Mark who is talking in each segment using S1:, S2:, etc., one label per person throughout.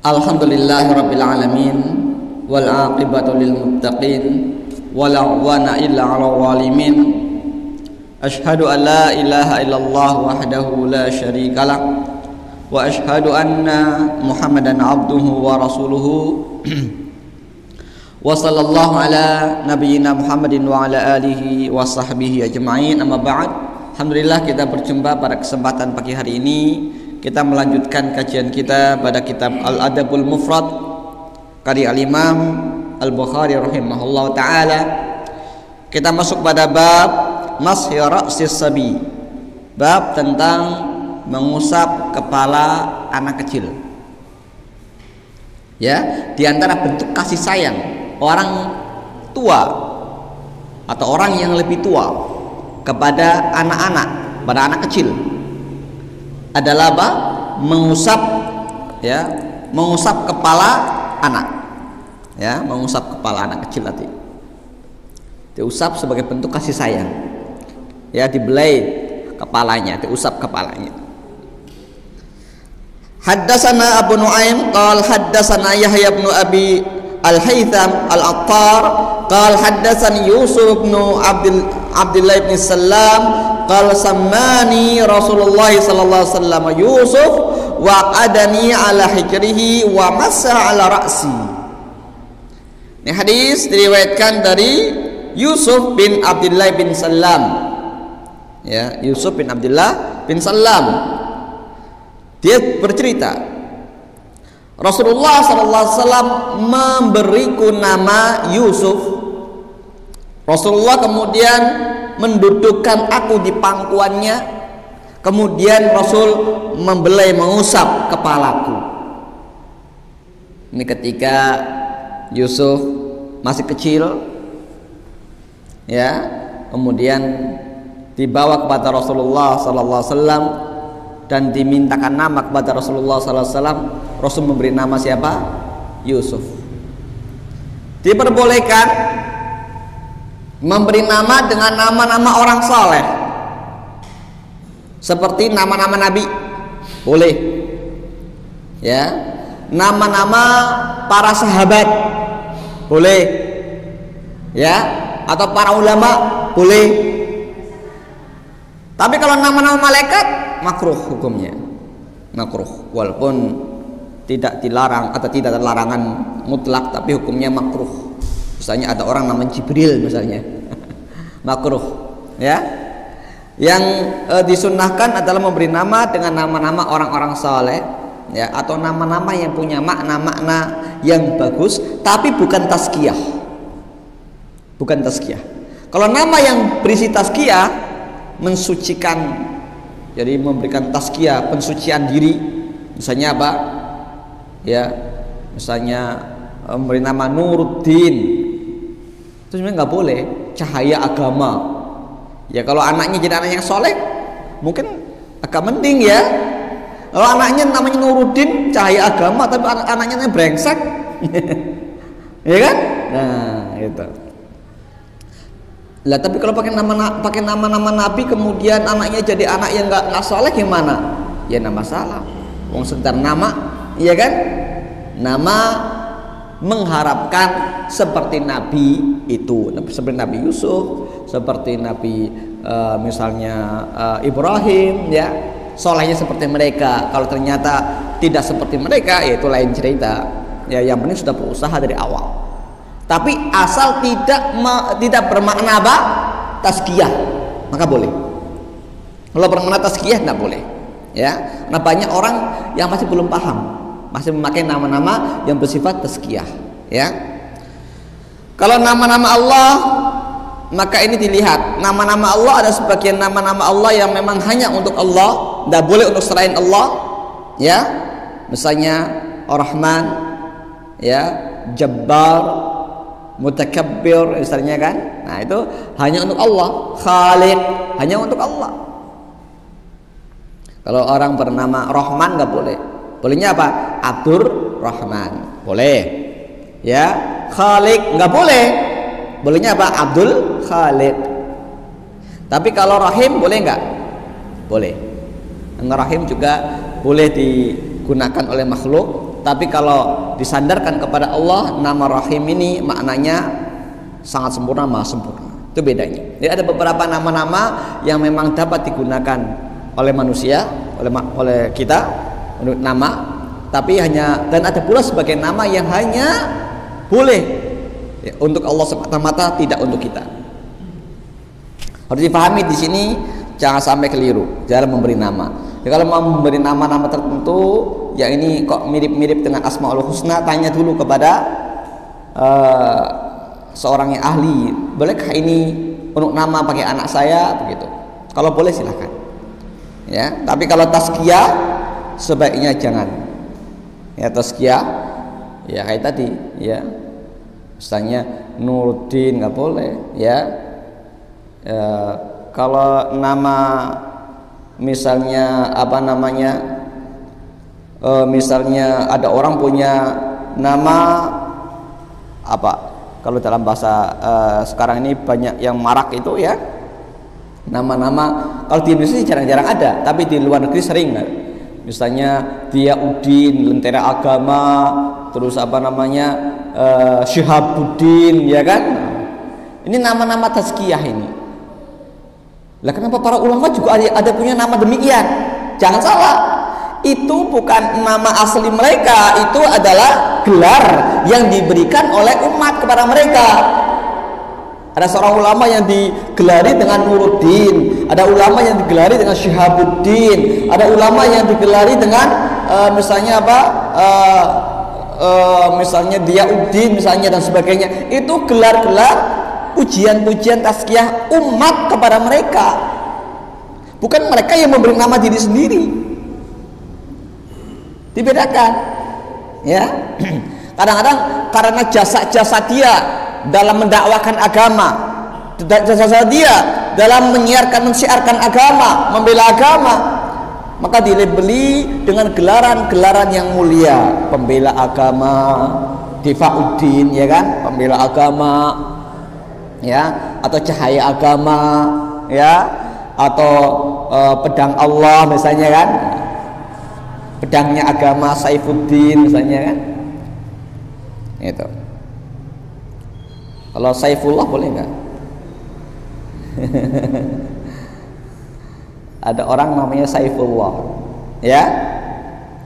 S1: Alhamdulillahirabbil alamin wal aqibatu lil muttaqin wala udwana illa 'alal zalimin. Asyhadu an la ilaha illallah wahdahu la syarikalah wa asyhadu anna Muhammadan abduhu wa rasuluhu. Wa sallallahu ala nabiyyina Muhammadin wa ala alihi wa sahbihi ajma'in. Amma ba'd. Alhamdulillah kita berjumpa pada kesempatan pagi hari ini. Kita melanjutkan kajian kita pada kitab Al-Adabul Mufrad karya Al-Imam Al-Bukhari rahimahullah ta'ala. Kita masuk pada bab Mashi ra'sis sabi, bab tentang mengusap kepala anak kecil. Ya, di antara bentuk kasih sayang orang tua atau orang yang lebih tua kepada anak-anak, pada anak kecil adalah apa? Mengusap, ya, mengusap kepala anak, ya, mengusap kepala anak kecil tadi. Diusap sebagai bentuk kasih sayang, ya, dibelai kepalanya, diusap kepalanya. Haddatsana Abu Nu'aim qala haddatsana Yahya bin Abi Al-Haytham Al-Attar qala haddatsani Yusuf bin Abdullah bin Salam qala sammani Rasulullah sallallahu alaihi wasallam Yusuf wa qadani ala hijrihi wa massa ala ra'si. Ini hadis diriwayatkan dari Yusuf bin Abdullah bin Salam, ya, Yusuf bin Abdullah bin Salam. Dia bercerita, Rasulullah SAW memberiku nama Yusuf. Rasulullah kemudian mendudukkan aku di pangkuannya. Kemudian Rasul membelai, mengusap kepalaku. Ini ketika Yusuf masih kecil, ya. Kemudian dibawa kepada Rasulullah SAW dan dimintakan nama kepada Rasulullah SAW. Rasul memberi nama siapa? Yusuf. Diperbolehkan memberi nama dengan nama-nama orang saleh, seperti nama-nama nabi, boleh, ya. Nama-nama para sahabat, boleh, ya. Atau para ulama, boleh. Tapi kalau nama-nama malaikat, makruh hukumnya, makruh, walaupun tidak dilarang atau tidak ada larangan mutlak, tapi hukumnya makruh. Misalnya ada orang namanya Jibril misalnya, makruh, ya. Yang disunnahkan adalah memberi nama dengan nama-nama orang-orang saleh, ya, atau nama-nama yang punya makna-makna yang bagus, tapi bukan tazkiyah, bukan tazkiyah. Kalau nama yang berisi tazkiyah, mensucikan, jadi memberikan tazkiyah, pensucian diri, misalnya apa, ya, misalnya memberi nama Nuruddin, itu sebenarnya nggak boleh. Cahaya agama, ya, kalau anaknya jadi anak yang soleh mungkin agak mending, ya. Kalau anaknya namanya Nuruddin, cahaya agama, tapi anaknya brengsek ya kan, nah itu lah. Tapi kalau pakai nama-nama nabi, kemudian anaknya jadi anak yang nggak soleh, gimana? Ya nama salah, wong sekedar nama, iya kan? Nama mengharapkan seperti nabi itu, seperti Nabi Yusuf, seperti Nabi misalnya Ibrahim, ya, solehnya seperti mereka. Kalau ternyata tidak seperti mereka, ya itu lain cerita, ya. Yang penting sudah berusaha dari awal. Tapi asal tidak bermakna apa? Tazkiyah, maka boleh. Kalau bermakna tazkiyah tidak boleh, ya. Nah, banyak orang yang masih belum paham, masih memakai nama-nama yang bersifat tazkiyah, ya. Kalau nama-nama Allah, maka ini dilihat, nama-nama Allah ada sebagian nama-nama Allah yang memang hanya untuk Allah, tidak boleh untuk selain Allah, ya. Misalnya Ar-Rahman, ya, Jabbar, Mutakabbir, misalnya kan. Nah, itu hanya untuk Allah. Khaliq, hanya untuk Allah. Kalau orang bernama Rahman nggak boleh. Bolehnya apa? Abdur Rahman, boleh, ya. Khaliq nggak boleh. Bolehnya apa? Abdul Khaliq. Tapi kalau Rahim boleh nggak? Boleh. Rahim juga boleh digunakan oleh makhluk, Tapi kalau disandarkan kepada Allah, nama Rahim ini maknanya sangat sempurna, maha sempurna. Itu bedanya. Jadi ada beberapa nama-nama yang memang dapat digunakan oleh manusia, oleh kita untuk nama, tapi hanya, dan ada pula sebagai nama yang hanya boleh ya, untuk Allah semata-mata, tidak untuk kita. Harus dipahami di sini, jangan sampai keliru dalam memberi nama. Ya, kalau mau memberi nama-nama tertentu, yang ini kok mirip-mirip dengan Asmaul Husna, tanya dulu kepada seorang yang ahli. Bolehkah ini untuk nama pakai anak saya? Begitu. Kalau boleh silahkan. Ya, tapi kalau tazkiyah sebaiknya jangan. Ya, tazkiyah, ya kayak tadi, ya. Misalnya Nuruddin nggak boleh, ya. Kalau nama misalnya apa namanya, misalnya ada orang punya nama apa, kalau dalam bahasa sekarang ini banyak yang marak itu ya, nama-nama kalau di Indonesia jarang-jarang ada, tapi di luar negeri sering. Misalnya Diyaudin, Lentera Agama, terus apa namanya Syihabuddin, ya kan? Ini nama-nama tazkiyah ini. Lah kenapa para ulama juga ada punya nama demikian? Jangan salah, itu bukan nama asli mereka, itu adalah gelar yang diberikan oleh umat kepada mereka. Ada seorang ulama yang digelari dengan Nuruddin, ada ulama yang digelari dengan Syihabuddin, ada ulama yang digelari dengan misalnya apa, misalnya Diyaudin misalnya dan sebagainya. Itu gelar-gelar pujian-pujian tazkiyah umat kepada mereka, bukan mereka yang memberi nama diri sendiri. Dibedakan, ya. Kadang-kadang karena jasa-jasa dia dalam mendakwakan agama, jasa-jasa dia dalam mensiarkan agama, membela agama, maka dilabeli dengan gelaran-gelaran yang mulia, pembela agama, Difa'uddin, ya kan, pembela agama, ya, atau cahaya agama, ya, atau pedang Allah misalnya kan, pedangnya agama Saifuddin misalnya kan, itu. Kalau Saifullah boleh nggak? Ada orang namanya Saifullah, ya,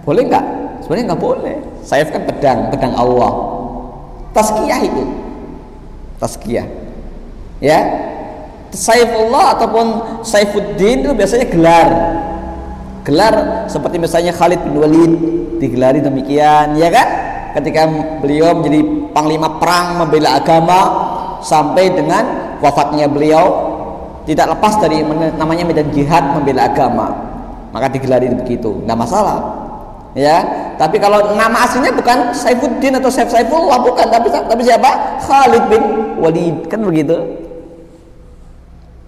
S1: boleh nggak? Sebenarnya nggak boleh. Saif kan pedang Allah. Tazkiyah itu, tazkiyah. Ya, Saifullah ataupun Saifuddin itu biasanya gelar seperti misalnya Khalid bin Walid digelari demikian, ya kan, ketika beliau menjadi panglima perang membela agama sampai dengan wafatnya beliau, tidak lepas dari namanya medan jihad membela agama, maka digelari begitu, nggak masalah, ya. Tapi kalau nama aslinya bukan Saifuddin atau Saifullah, bukan, tapi siapa? Khalid bin Walid, kan begitu.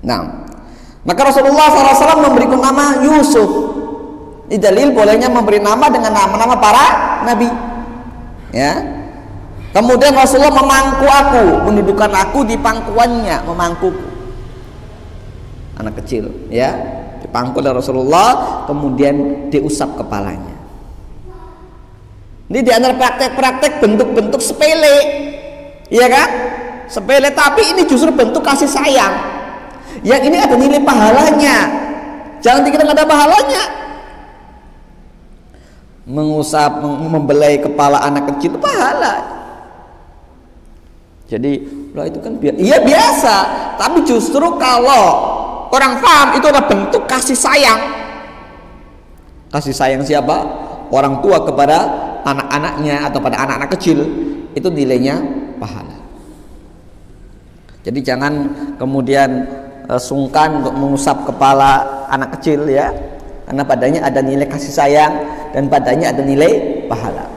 S1: Nah, maka Rasulullah SAW memberikan nama Yusuf. Ini dalil bolehnya memberi nama dengan nama-nama para nabi. Ya. Kemudian Rasulullah memangku aku, mendudukkan aku di pangkuannya, memangkuku. Anak kecil, ya, dipangku oleh Rasulullah, kemudian diusap kepalanya. Ini di antara praktek-praktek bentuk-bentuk sepele, iya kan? Sepele, tapi ini justru bentuk kasih sayang. Yang ini ada nilai pahalanya. Jangan dikira nggak ada pahalanya. Mengusap, membelai kepala anak kecil itu pahala. Jadi, lah itu kan iya biasa. Tapi justru kalau orang paham itu adalah bentuk kasih sayang. Kasih sayang siapa? Orang tua kepada anak-anaknya atau pada anak-anak kecil, itu nilainya pahala. Jadi jangan kemudian sungkan untuk mengusap kepala anak kecil, ya, karena padanya ada nilai kasih sayang dan padanya ada nilai pahala.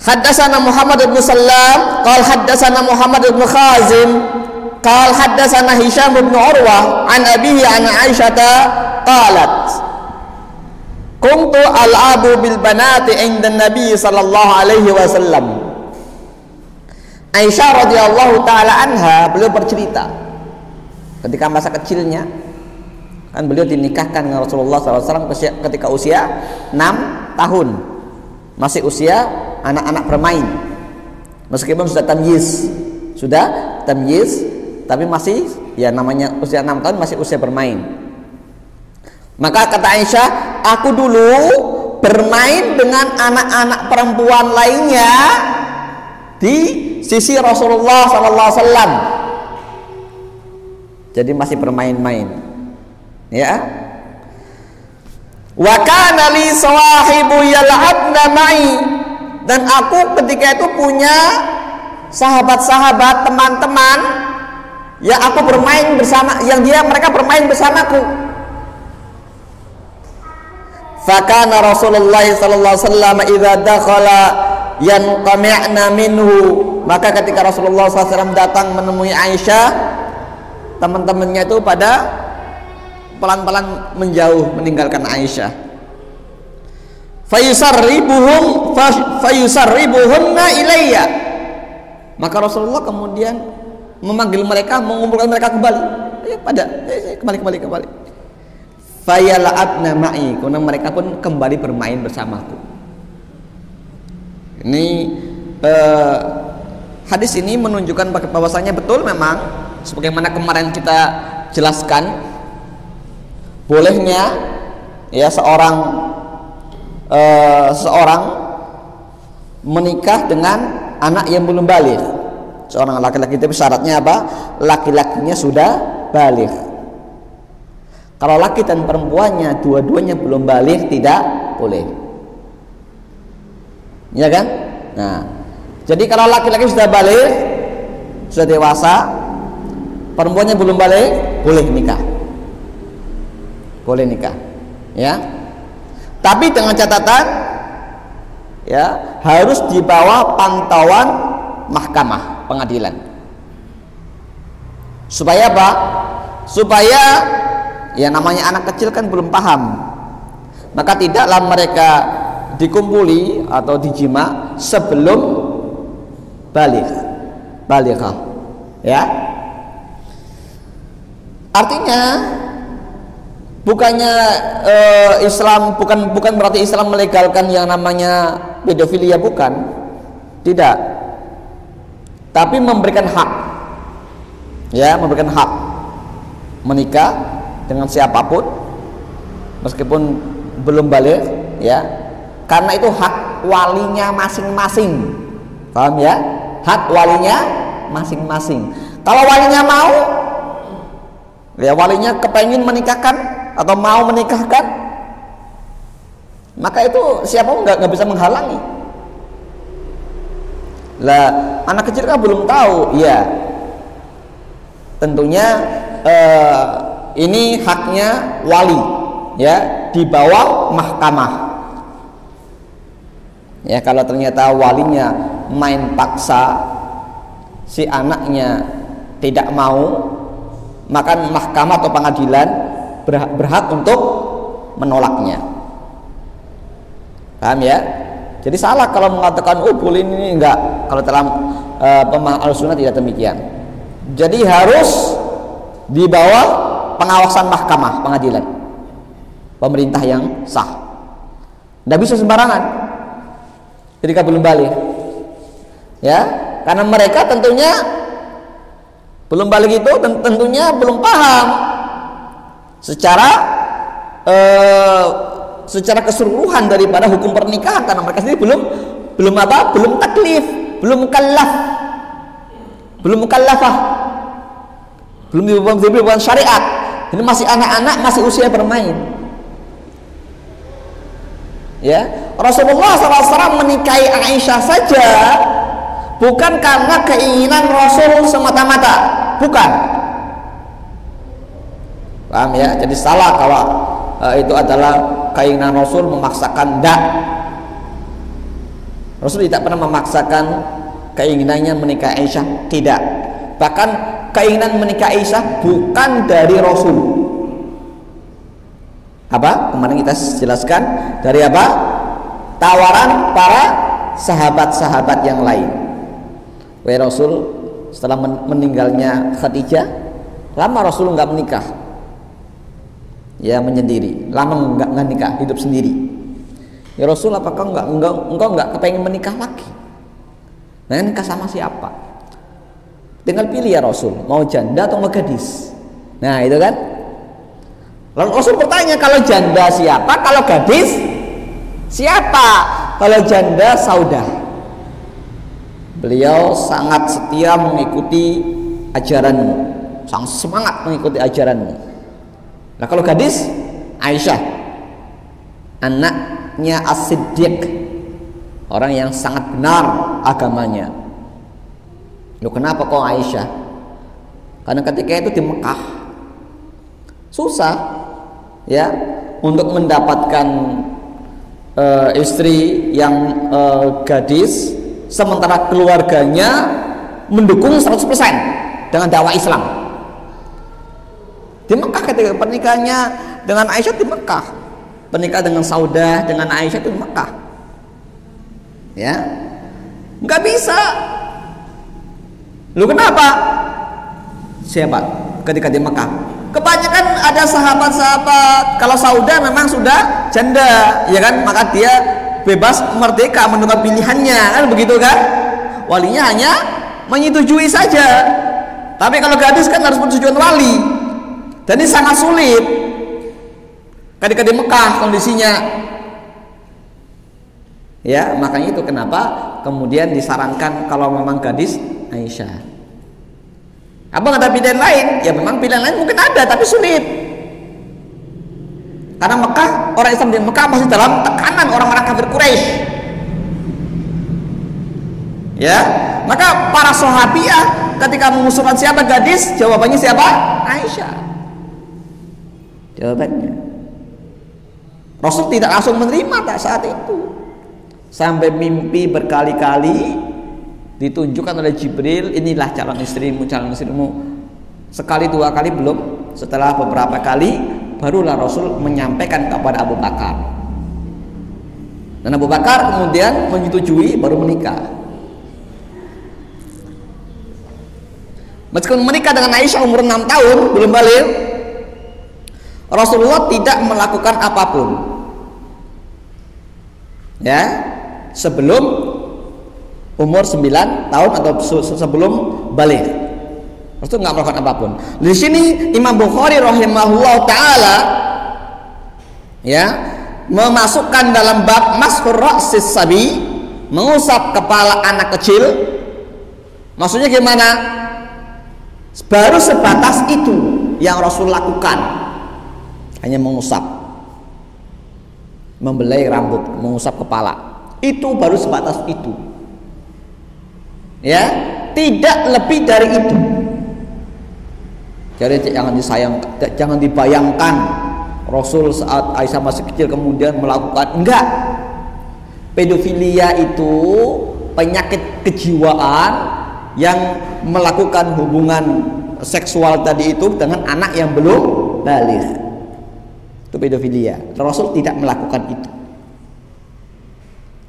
S1: Haddatsana Muhammad bin Sallam qala haddatsana Muhammad bin Khazim qala haddatsana Hisham bin Urwah an abihi an Aisyah qalat kuntu al'abu bil banati 'inda Nabi sallallahu alaihi wasallam. Aisyah radhiyallahu taala anha, beliau bercerita ketika masa kecilnya, Kan beliau dinikahkan dengan Rasulullah SAW ketika usia 6 tahun, masih usia anak-anak bermain, meskipun sudah tamyiz, tapi masih ya namanya usia 6 tahun, masih usia bermain. Maka kata Aisyah, aku dulu bermain dengan anak-anak perempuan lainnya di sisi Rasulullah SAW. Jadi masih bermain-main, ya. Wa kana li sawahibu yal'abna ma'i, dan aku ketika itu punya sahabat-sahabat, teman-teman yang aku bermain bersama, yang mereka bermain bersamaku. Fakana Rasulullah sallallahu alaihi wasallam idza dakhala yanqami'na minhu, maka ketika Rasulullah SAW datang menemui Aisyah, teman-temannya itu pada pelan-pelan menjauh meninggalkan Aisyah. Fayusarribuhunna ilayya, maka Rasulullah kemudian memanggil mereka, mengumpulkan mereka kembali. Kembali. Fayal'abna ma'i, karena mereka pun kembali bermain bersamaku. Ini hadis ini menunjukkan bahwasanya betul memang sebagaimana kemarin kita jelaskan, bolehnya ya seorang menikah dengan anak yang belum baligh. Seorang laki-laki, itu syaratnya apa? Laki-lakinya sudah baligh. Kalau laki dan perempuannya dua-duanya belum baligh, tidak boleh, ya kan? Nah, jadi kalau laki-laki sudah baligh, sudah dewasa, perempuannya belum baligh, boleh nikah, ya. Tapi dengan catatan, ya, harus di bawah pantauan mahkamah pengadilan. Supaya apa? Supaya ya namanya anak kecil kan belum paham, maka tidaklah mereka dikumpuli atau dijima sebelum balighah, ya. Artinya bukannya Islam bukan berarti Islam melegalkan yang namanya pedofilia, bukan, tidak, tapi memberikan hak, ya, memberikan hak menikah dengan siapapun meskipun belum baligh, ya, karena itu hak walinya masing-masing, paham ya? Hak walinya masing-masing. Kalau walinya mau, ya, walinya kepengin menikahkan atau mau menikahkan, maka itu siapapun nggak bisa menghalangi. Lah anak kecil kan belum tahu, ya, tentunya ini haknya wali, ya, di bawah mahkamah. Ya, kalau ternyata walinya main paksa, si anaknya tidak mau, maka mahkamah atau pengadilan berhak untuk menolaknya. Paham ya? Jadi salah kalau mengatakan boleh ini, enggak. Kalau dalam pemahaman Ahlussunnah tidak demikian. Jadi harus di bawah pengawasan mahkamah pengadilan, pemerintah yang sah. Tidak bisa sembarangan ketika belum baligh, ya, karena mereka tentunya belum baligh itu tentunya belum paham secara keseluruhan daripada hukum pernikahan, karena mereka sendiri belum taklif, belum mukallafah, belum diberikan syariat. Ini masih anak-anak, masih usia bermain, ya. Rasulullah SAW menikahi Aisyah saja bukan karena keinginan Rasul semata-mata, bukan, paham ya? Jadi salah kalau itu adalah keinginan Rasul memaksakan. Tidak, Rasul tidak pernah memaksakan keinginannya menikah Aisyah, tidak. Bahkan keinginan menikah Aisyah bukan dari Rasul. Apa? Kemarin kita jelaskan dari apa? Tawaran para sahabat-sahabat yang lain. Wahai Rasul, setelah meninggalnya Khadijah, lama Rasul nggak menikah. ya menyendiri, lama nggak nikah, hidup sendiri. Ya Rasul, apakah engkau nggak kepengen menikah lagi? Nah, nikah sama siapa? Tinggal pilih ya Rasul, mau janda atau mau gadis. Nah itu kan. Lalu Rasul bertanya, kalau janda siapa? Kalau gadis siapa? Kalau janda Saudah. Beliau sangat setia mengikuti ajaranmu, sangat semangat mengikuti ajaranmu. Nah kalau gadis, Aisyah, anaknya As-Siddiq, orang yang sangat benar agamanya. Loh, kenapa kok Aisyah? Karena ketika itu di Mekah susah ya untuk mendapatkan istri yang gadis, sementara keluarganya mendukung 100% dengan dakwah Islam. Di Mekah ketika pernikahannya dengan Aisyah di Mekah, pernikah dengan Saudah dengan Aisyah itu di Mekah, ya nggak bisa. Lu kenapa? Siapa? Ketika di Mekah, kebanyakan ada sahabat-sahabat. Kalau Saudah memang sudah janda, ya kan, maka dia bebas merdeka menentukan pilihannya, kan begitu kan? Walinya hanya menyetujui saja. Tapi kalau gadis kan harus persetujuan wali, dan ini sangat sulit ketika di Mekah kondisinya. Ya, makanya itu kenapa kemudian disarankan kalau memang gadis Aisyah. Abang ada pilihan lain? Ya memang pilihan lain mungkin ada, tapi sulit. Karena Mekah, orang Islam di Mekah masih dalam tekanan orang-orang kafir Quraisy. Ya, maka para sahabiah ketika mengusulkan siapa gadis, jawabannya siapa? Aisyah. Jawabannya. Rasul tidak langsung menerima saat itu. Sampai mimpi berkali-kali ditunjukkan oleh Jibril, inilah calon istrimu, calon istrimu. Sekali dua kali belum, setelah beberapa kali barulah Rasul menyampaikan kepada Abu Bakar, dan Abu Bakar kemudian menyetujui, baru menikah. Meskipun menikah dengan Aisyah umur 6 tahun belum balik, Rasulullah tidak melakukan apapun ya sebelum umur 9 tahun atau sebelum balik. Rasul nggak melakukan apapun. Di sini Imam Bukhari rahimahullah taala ya memasukkan dalam bab mashur ra'sis sabi, mengusap kepala anak kecil. Maksudnya gimana? Baru sebatas itu yang Rasul lakukan, hanya mengusap, membelai rambut, mengusap kepala. Itu baru sebatas itu. Ya, tidak lebih dari itu. Jadi jangan dibayangkan Rasul saat Aisyah masih kecil kemudian melakukan, enggak. Pedofilia itu penyakit kejiwaan yang melakukan hubungan seksual tadi itu dengan anak yang belum baligh. Itu pedofilia. Rasul tidak melakukan itu.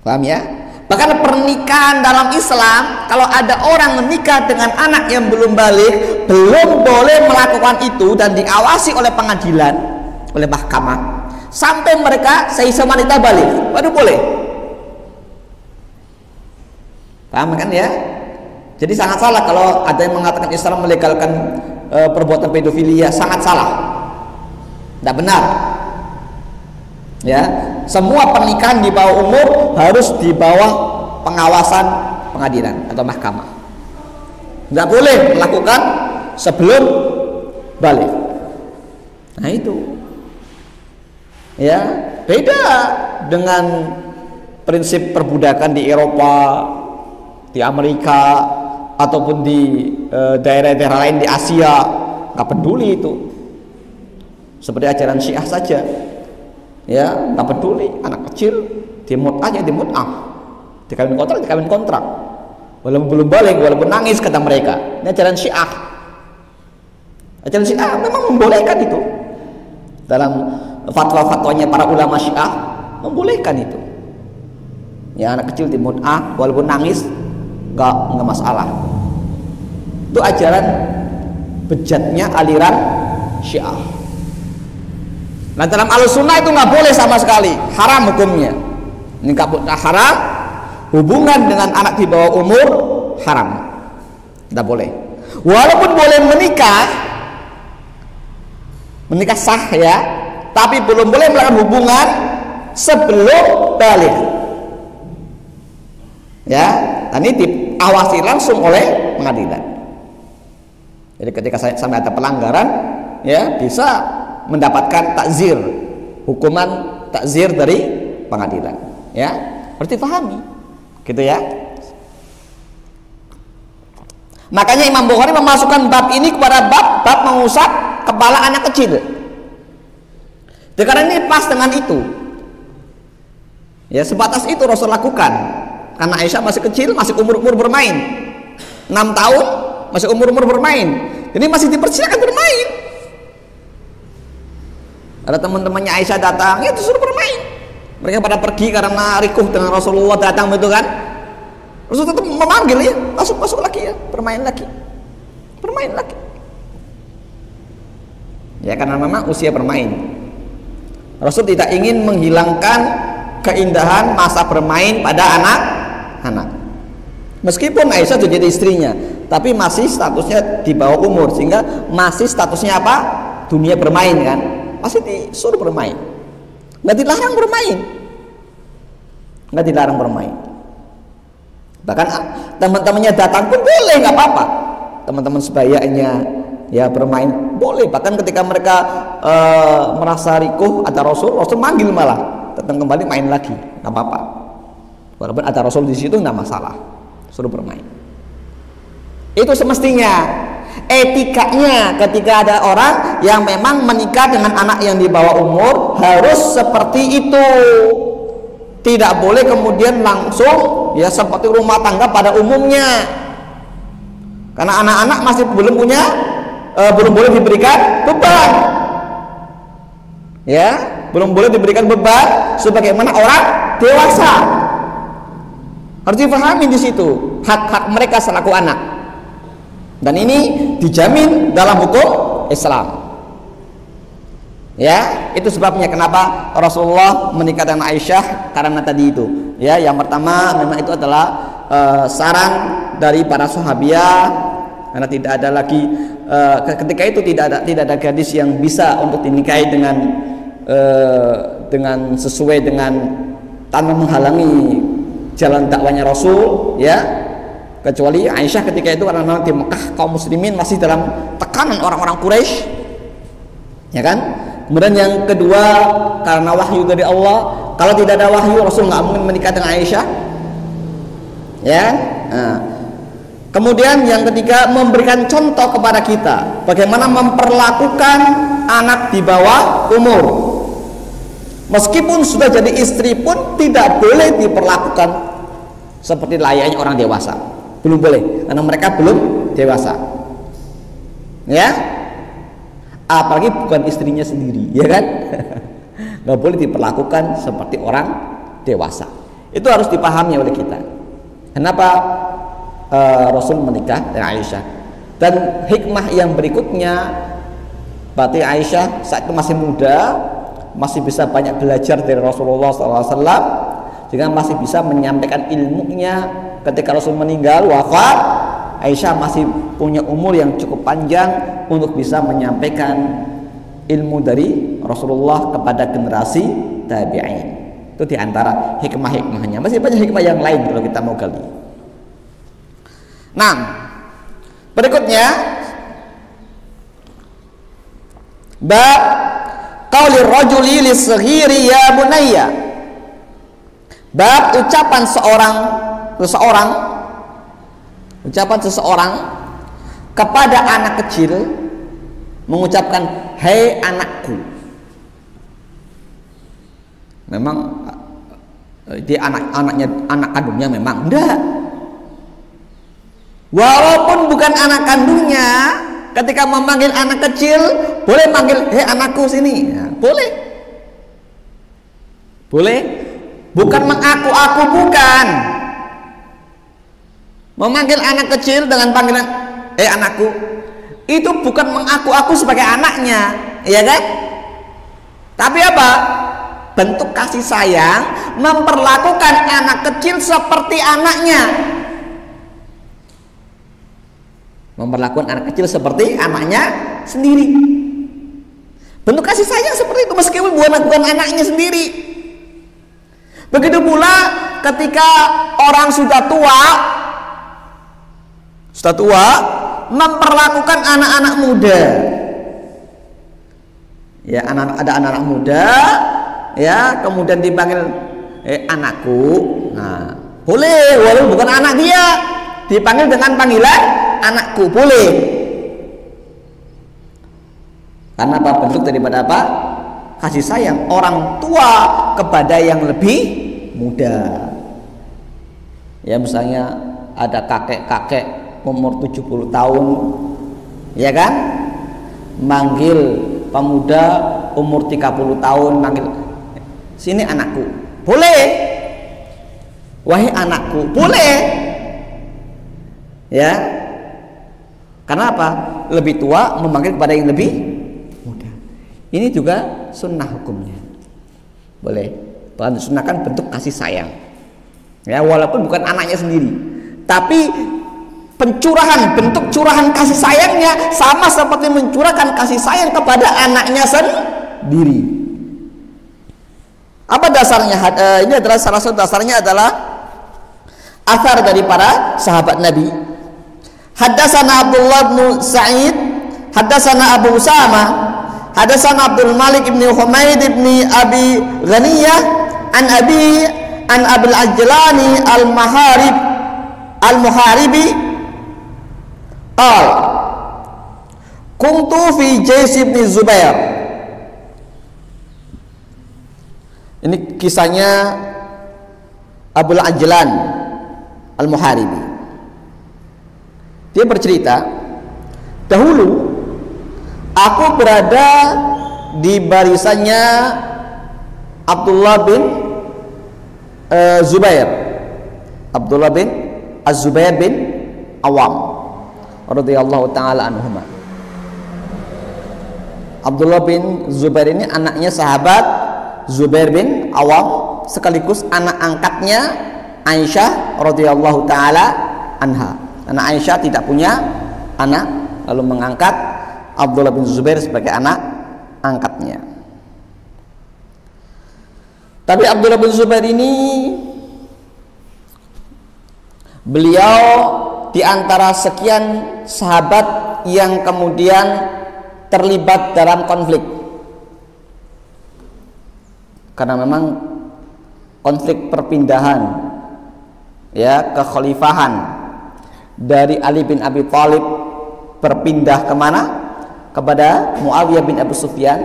S1: Paham ya? Bahkan pernikahan dalam Islam, kalau ada orang menikah dengan anak yang belum balik, belum boleh melakukan itu dan diawasi oleh pengadilan, oleh mahkamah, sampai mereka seisi wanita balik, baru boleh. Paham kan ya? Jadi sangat salah kalau ada yang mengatakan Islam melegalkan perbuatan pedofilia, sangat salah, tidak benar. Ya, semua pernikahan di bawah umur harus di bawah pengawasan pengadilan atau mahkamah. Tidak boleh melakukan sebelum balik. Nah itu, ya beda dengan prinsip perbudakan di Eropa, di Amerika, ataupun di daerah-daerah lain di Asia. Nggak peduli itu. Seperti ajaran Syiah saja. Ya, nggak peduli, anak kecil dimut'ahnya dimut'ah, dikawin kontrak, walaupun belum balik, walaupun nangis, kata mereka. Ini ajaran Syiah. Ajaran Syiah memang membolehkan itu. Dalam fatwa-fatwanya para ulama Syiah membolehkan itu. Ya, anak kecil dimut'ah, walaupun nangis, nggak masalah. Itu ajaran bejatnya aliran Syiah. Nah dalam Ahlussunnah itu nggak boleh sama sekali, haram hukumnya. Nikah haram, hubungan dengan anak di bawah umur haram, tidak boleh. Walaupun boleh menikah sah ya, tapi belum boleh melakukan hubungan sebelum balik. Ya, dan ini diawasi langsung oleh pengadilan. Jadi ketika sampai ada pelanggaran, ya bisa mendapatkan takzir, hukuman takzir dari pengadilan. Ya, berarti pahami, gitu ya. Makanya Imam Bukhari memasukkan bab ini kepada bab mengusap kepala anak kecil. Karena ini pas dengan itu. Ya, sebatas itu Rasul lakukan. Karena Aisyah masih kecil, masih umur bermain. 6 tahun, masih umur bermain. Jadi masih dipersilakan bermain. Ada teman-temannya Aisyah datang, ya disuruh bermain. Mereka pada pergi karena rikuh dengan Rasulullah datang itu kan. Rasul tetap memanggil ya, masuk lagi ya, bermain lagi. Ya karena memang usia bermain. Rasul tidak ingin menghilangkan keindahan masa bermain pada anak-anak. Meskipun Aisyah sudah jadi istrinya, tapi masih statusnya di bawah umur, sehingga masih statusnya apa? Dunia bermain kan, masih disuruh bermain. Nggak dilarang bermain. Bahkan teman-temannya datang pun boleh, nggak apa-apa. Teman-teman sebayanya ya bermain boleh. Bahkan ketika mereka merasa rikuh ada Rasul manggil malah datang kembali main lagi, nggak apa-apa. Walaupun ada Rasul di situ nggak masalah, suruh bermain. Itu semestinya. Etikanya ketika ada orang yang memang menikah dengan anak yang di bawah umur harus seperti itu. Tidak boleh kemudian langsung ya seperti rumah tangga pada umumnya. Karena anak-anak masih belum boleh diberikan beban. Ya, belum boleh diberikan beban sebagaimana orang dewasa. Harus dipahami di situ hak-hak mereka selaku anak. Dan ini dijamin dalam hukum Islam. Ya, itu sebabnya kenapa Rasulullah menikah dengan Aisyah, karena tadi itu. Ya, yang pertama memang itu adalah saran dari para sahabiah, karena tidak ada lagi ketika itu tidak ada gadis yang bisa untuk dinikahi dengan sesuai dengan tanpa menghalangi jalan dakwanya Rasul, ya. Kecuali Aisyah ketika itu karena di Mekah kaum muslimin masih dalam tekanan orang-orang Quraisy, ya kan. Kemudian yang kedua karena wahyu dari Allah. Kalau tidak ada wahyu Rasul nggak mungkin menikah dengan Aisyah, ya. Nah, kemudian yang ketiga memberikan contoh kepada kita bagaimana memperlakukan anak di bawah umur. Meskipun sudah jadi istri pun tidak boleh diperlakukan seperti layaknya orang dewasa. Belum boleh, karena mereka belum dewasa, ya. Apalagi bukan istrinya sendiri, ya kan. Nggak boleh diperlakukan seperti orang dewasa. Itu harus dipahami oleh kita. Kenapa Rasul menikah dengan Aisyah? Dan hikmah yang berikutnya, berarti Aisyah saat itu masih muda, masih bisa banyak belajar dari Rasulullah SAW, sehingga masih bisa menyampaikan ilmunya. Ketika Rasul meninggal wafat, Aisyah masih punya umur yang cukup panjang untuk bisa menyampaikan ilmu dari Rasulullah kepada generasi tabi'in. Itu diantara hikmah-hikmahnya. Masih banyak hikmah yang lain kalau kita mau gali. Nah, berikutnya bab qauli rajuli lis-saghiri ya bunayya. Bab ucapan seseorang kepada anak kecil, mengucapkan hei anakku. Memang dia anak kandungnya memang enggak. Walaupun bukan anak kandungnya, ketika memanggil anak kecil boleh manggil hei anakku sini, ya, boleh. Bukan mengaku-aku, bukan. Memanggil anak kecil dengan panggilan anakku itu bukan mengaku-aku sebagai anaknya, ya kan? Tapi apa? Bentuk kasih sayang memperlakukan anak kecil seperti anaknya. Memperlakukan anak kecil seperti anaknya sendiri. Bentuk kasih sayang seperti itu meskipun bukan anaknya sendiri. Begitu pula ketika orang sudah tua memperlakukan anak-anak muda. Ya, ada anak-anak muda, ya, kemudian dipanggil anakku. Nah, boleh, walaupun bukan anak dia, dipanggil dengan panggilan anakku, boleh. Karena apa? Bentuk daripada apa? Kasih sayang orang tua kepada yang lebih muda. Ya, misalnya ada kakek-kakek umur 70 tahun, ya kan, manggil pemuda umur 30 tahun, manggil, sini anakku, boleh. Wahai anakku, boleh. Ya, karena apa? Lebih tua memanggil kepada yang lebih muda. Ini juga sunnah hukumnya, boleh. Bahkan disunahkan bentuk kasih sayang. Ya, walaupun bukan anaknya sendiri, tapi bentuk curahan kasih sayangnya sama seperti mencurahkan kasih sayang kepada anaknya sendiri. Apa dasarnya? Ini adalah salah satu dasarnya adalah athar dari para sahabat Nabi. Haddatsana Abdullah bin Sa'id, haddatsana Abu Usama, haddatsana Abdul Malik bin Humaid bin Abi Ghaniyah an Abil Ajlani al-Muharibi kuntu fi Jais bin Zubair. Ini kisahnya Abul Ajlan al-Muharibi. Dia bercerita, dahulu aku berada di barisannya Abdullah bin Zubair, Abdullah bin Az-Zubair bin Awam radhiyallahu taala anhuma. Abdullah bin Zubair ini anaknya sahabat Zubair bin Awam, sekaligus anak angkatnya Aisyah radhiyallahu taala anha. Karena Aisyah tidak punya anak, lalu mengangkat Abdullah bin Zubair sebagai anak angkatnya. Tapi Abdullah bin Zubair ini, beliau di antara sekian sahabat yang kemudian terlibat dalam konflik. Karena memang konflik perpindahan, ya, kekhalifahan dari Ali bin Abi Thalib berpindah kemana? Kepada Muawiyah bin Abu Sufyan.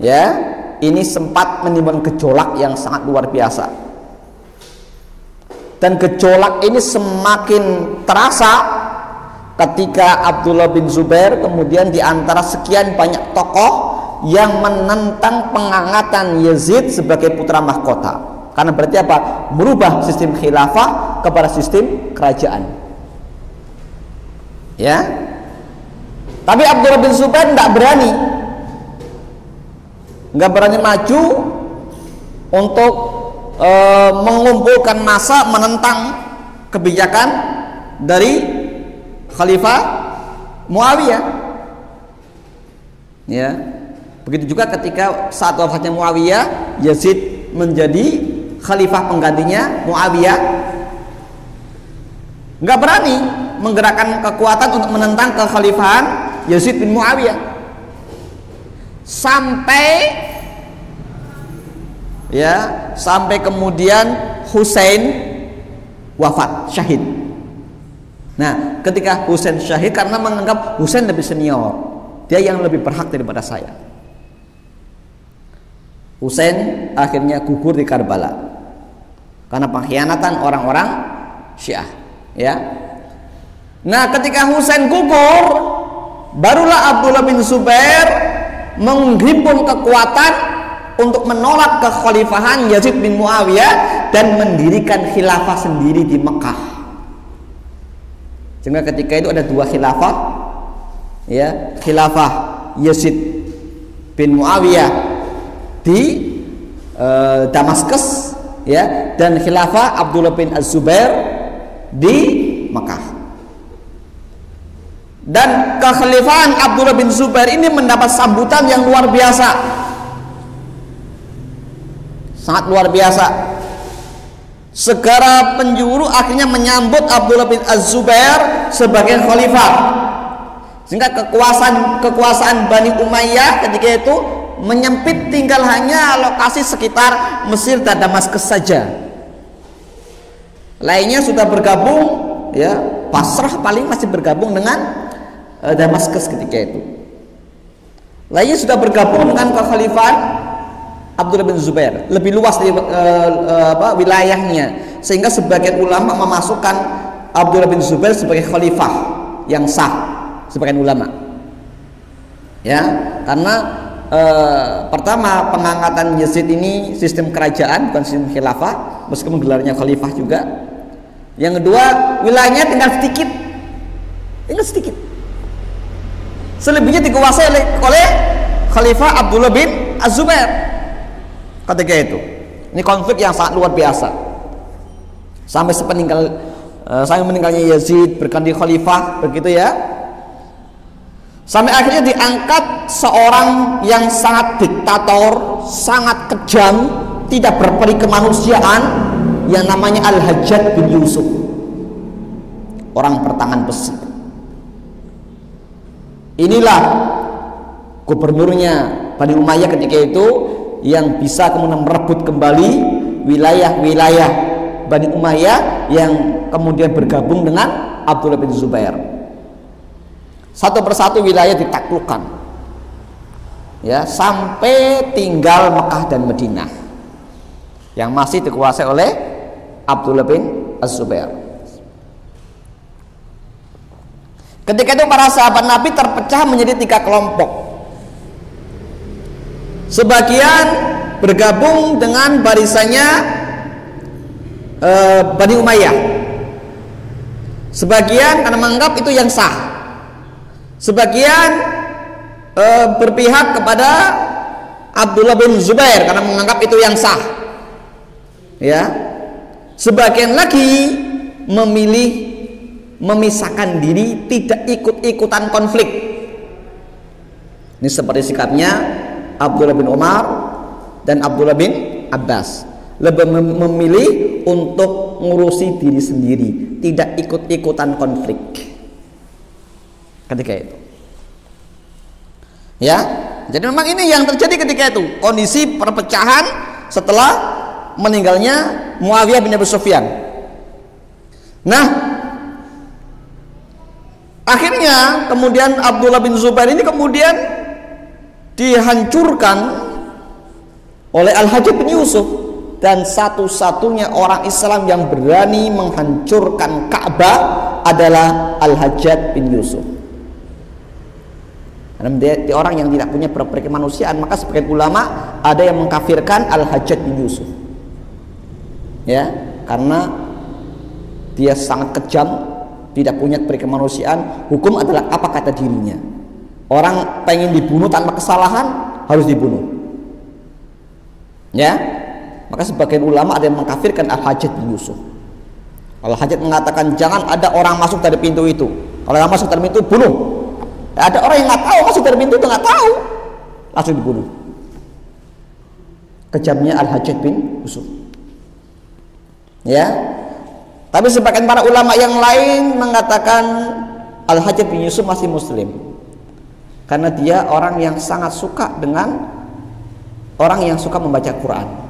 S1: Ya, ini sempat menimbulkan gejolak yang sangat luar biasa. Dan gejolak ini semakin terasa ketika Abdullah bin Zubair kemudian di antara sekian banyak tokoh yang menentang pengangkatan Yazid sebagai putra mahkota. Karena berarti apa? Merubah sistem khilafah kepada sistem kerajaan. Ya. Tapi Abdullah bin Zubair tidak berani maju untuk mengumpulkan massa menentang kebijakan dari Khalifah Muawiyah. Ya. Begitu juga ketika saat wafatnya Muawiyah, Yazid menjadi khalifah penggantinya Muawiyah, nggak berani menggerakkan kekuatan untuk menentang kekhalifahan Yazid bin Muawiyah sampai kemudian Husain wafat syahid. Nah, ketika Husain syahid karena menganggap Husain lebih senior, dia yang lebih berhak daripada saya, Husain akhirnya gugur di Karbala karena pengkhianatan orang-orang Syiah, ya. Nah, ketika Husain gugur, barulah Abdullah bin Zubair menghimpun kekuatan untuk menolak kekhalifahan Yazid bin Muawiyah dan mendirikan khilafah sendiri di Mekah. Sehingga ketika itu ada dua khilafah, ya, khilafah Yazid bin Muawiyah di Damaskus, ya, dan khilafah Abdullah bin Az-Zubair di Mekah. Dan kekhalifahan Abdullah bin Zubair ini mendapat sambutan yang luar biasa, sangat luar biasa. Segara penjuru akhirnya menyambut Abdullah bin Az-Zubair sebagai khalifah, sehingga kekuasaan Bani Umayyah ketika itu menyempit, tinggal hanya lokasi sekitar Mesir dan Damaskus saja. Lainnya sudah bergabung, ya, Basrah paling masih bergabung dengan Damaskus ketika itu. Lainnya sudah bergabung dengan kekhalifahan Abdullah bin Zubair, lebih luas dari wilayahnya, sehingga sebagian ulama memasukkan Abdullah bin Zubair sebagai khalifah yang sah, sebagian ulama, ya, karena pertama pengangkatan Yazid ini sistem kerajaan, bukan sistem khilafah, meskipun gelarnya khalifah juga. Yang kedua, wilayahnya tinggal sedikit, selebihnya dikuasai oleh khalifah Abdullah bin Az-Zubair ketika itu. Ini konflik yang sangat luar biasa, sampai meninggalnya Yazid, berganti khalifah, begitu ya, sampai akhirnya diangkat seorang yang sangat diktator, sangat kejam, tidak berperi kemanusiaan, yang namanya Al-Hajjaj bin Yusuf, orang bertangan besi. Inilah gubernurnya Bani Umayyah ketika itu, yang bisa kemudian merebut kembali wilayah-wilayah Bani Umayyah yang kemudian bergabung dengan Abdullah bin Zubair. Satu persatu wilayah ditaklukkan, ya, sampai tinggal Mekah dan Madinah yang masih dikuasai oleh Abdullah bin Az-Zubair. Ketika itu para sahabat Nabi terpecah menjadi 3 kelompok. Sebagian bergabung dengan barisannya Bani Umayyah, sebagian karena menganggap itu yang sah, sebagian berpihak kepada Abdullah bin Zubair karena menganggap itu yang sah, ya. Sebagian lagi memilih memisahkan diri, tidak ikut-ikutan konflik. Ini seperti sikapnya Abdullah bin Umar dan Abdullah bin Abbas, lebih memilih untuk ngurusi diri sendiri, tidak ikut-ikutan konflik ketika itu, ya. Jadi memang ini yang terjadi ketika itu, kondisi perpecahan setelah meninggalnya Muawiyah bin Abi Sufyan. Nah, akhirnya kemudian Abdullah bin Zubair ini kemudian dihancurkan oleh Al-Hajjaj bin Yusuf, dan satu-satunya orang Islam yang berani menghancurkan Ka'bah adalah Al-Hajjaj bin Yusuf. Karena dia orang yang tidak punya kemanusiaan, maka sebagian ulama ada yang mengkafirkan Al-Hajjaj bin Yusuf, ya, karena dia sangat kejam, tidak punya kemanusiaan. Hukum adalah apa kata dirinya. Orang pengen dibunuh tanpa kesalahan harus dibunuh, ya. Maka sebagian ulama ada yang mengkafirkan Al-Hajjaj bin Yusuf. Al-Hajjaj mengatakan jangan ada orang masuk dari pintu itu, kalau yang masuk dari pintu bunuh. Ya, ada orang yang nggak tahu masuk dari pintu itu, nggak tahu, langsung dibunuh. Kejamnya Al-Hajjaj bin Yusuf, ya. Tapi sebagian para ulama yang lain mengatakan Al-Hajjaj bin Yusuf masih muslim, karena dia orang yang sangat suka dengan orang yang suka membaca Quran.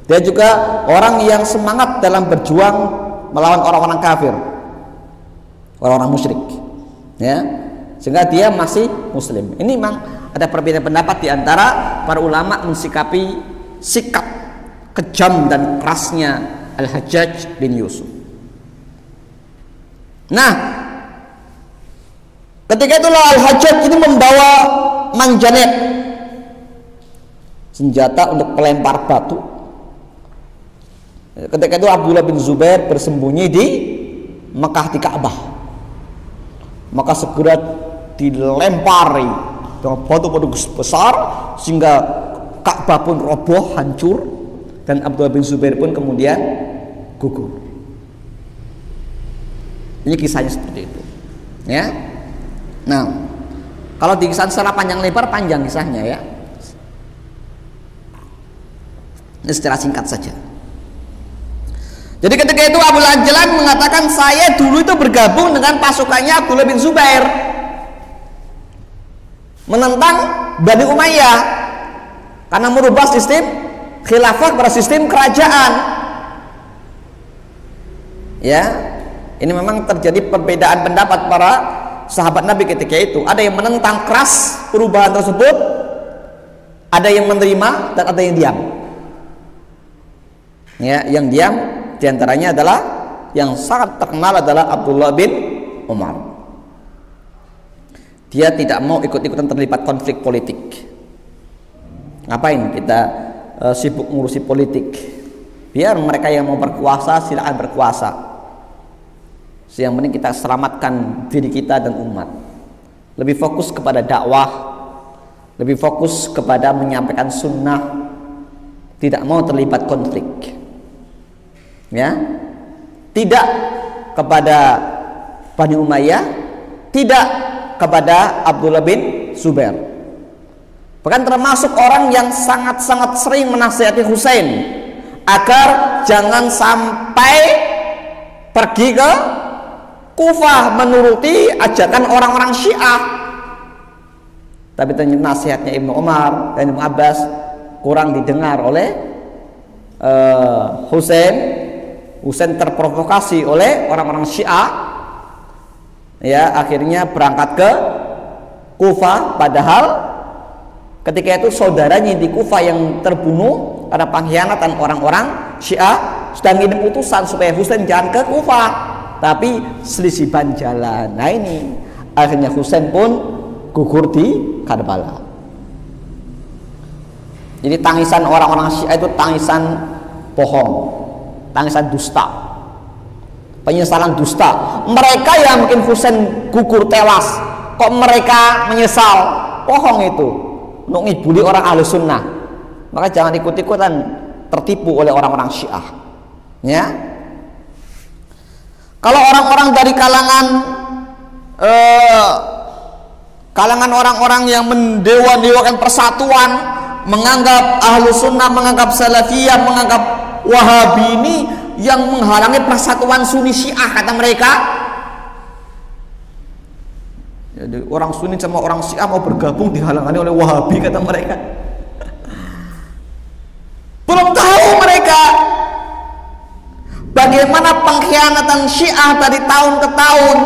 S1: Dia juga orang yang semangat dalam berjuang melawan orang-orang kafir, orang-orang musyrik, ya, sehingga dia masih muslim. Ini memang ada perbedaan pendapat di antara para ulama mensikapi sikap kejam dan kerasnya Al-Hajjaj bin Yusuf. Nah, ketika itulah Al-Hajjaj ini membawa manjanet, senjata untuk pelempar batu. Ketika itu Abdullah bin Zubair bersembunyi di Mekah, di Ka'bah, maka segera dilempari dengan batu-batu besar sehingga Ka'bah pun roboh, hancur, dan Abdullah bin Zubair pun kemudian gugur. Ini kisahnya seperti itu, ya. Nah, kalau dikisahkan secara panjang lebar, panjang kisahnya, ya. Ini secara singkat saja. Jadi ketika itu Abu Ajlan mengatakan, saya dulu itu bergabung dengan pasukannya Abdullah bin Zubair menentang Bani Umayyah karena merubah sistem khilafah pada sistem kerajaan. Ya, ini memang terjadi perbedaan pendapat para sahabat Nabi ketika itu. Ada yang menentang keras perubahan tersebut, ada yang menerima, dan ada yang diam. Ya, yang diam diantaranya adalah yang sangat terkenal adalah Abdullah bin Umar. Dia tidak mau ikut-ikutan terlibat konflik politik. Ngapain kita sibuk ngurusi politik? Biar mereka yang mau berkuasa silakan berkuasa. Yang penting kita selamatkan diri kita dan umat. Lebih fokus kepada dakwah, lebih fokus kepada menyampaikan sunnah, tidak mau terlibat konflik. Ya, tidak kepada Bani Umayyah, tidak kepada Abdullah bin Zubair. Bahkan termasuk orang yang sangat-sangat sering menasihati Husain agar jangan sampai pergi ke Kufah menuruti ajakan orang-orang Syiah. Tapi ternyata nasihatnya Ibnu Umar dan Ibnu Abbas kurang didengar oleh Husain. Husain terprovokasi oleh orang-orang Syiah, ya, akhirnya berangkat ke Kufah. Padahal ketika itu saudaranya di Kufah yang terbunuh karena pengkhianatan orang-orang Syiah sedang ngirim utusan supaya Husain jangan ke Kufah, tapi selisih ban jalan. Nah, ini akhirnya Husain pun gugur di Karbala. Jadi tangisan orang-orang Syiah itu tangisan bohong, tangisan dusta, penyesalan dusta. Mereka yang mungkin Husain gugur tewas, kok mereka menyesal? Bohong itu, untuk ngibuli orang ahli sunnah. Maka jangan ikut-ikutan tertipu oleh orang-orang Syiah, ya. Kalau orang-orang dari kalangan orang-orang yang mendewa-dewakan persatuan, menganggap ahlu sunnah, menganggap salafiyah, menganggap Wahabi, ini yang menghalangi persatuan Sunni Syiah kata mereka. Jadi orang Sunni sama orang Syiah mau bergabung dihalangi oleh Wahabi kata mereka. Belum tahu mereka bagaimana pengkhianatan Syiah dari tahun ke tahun.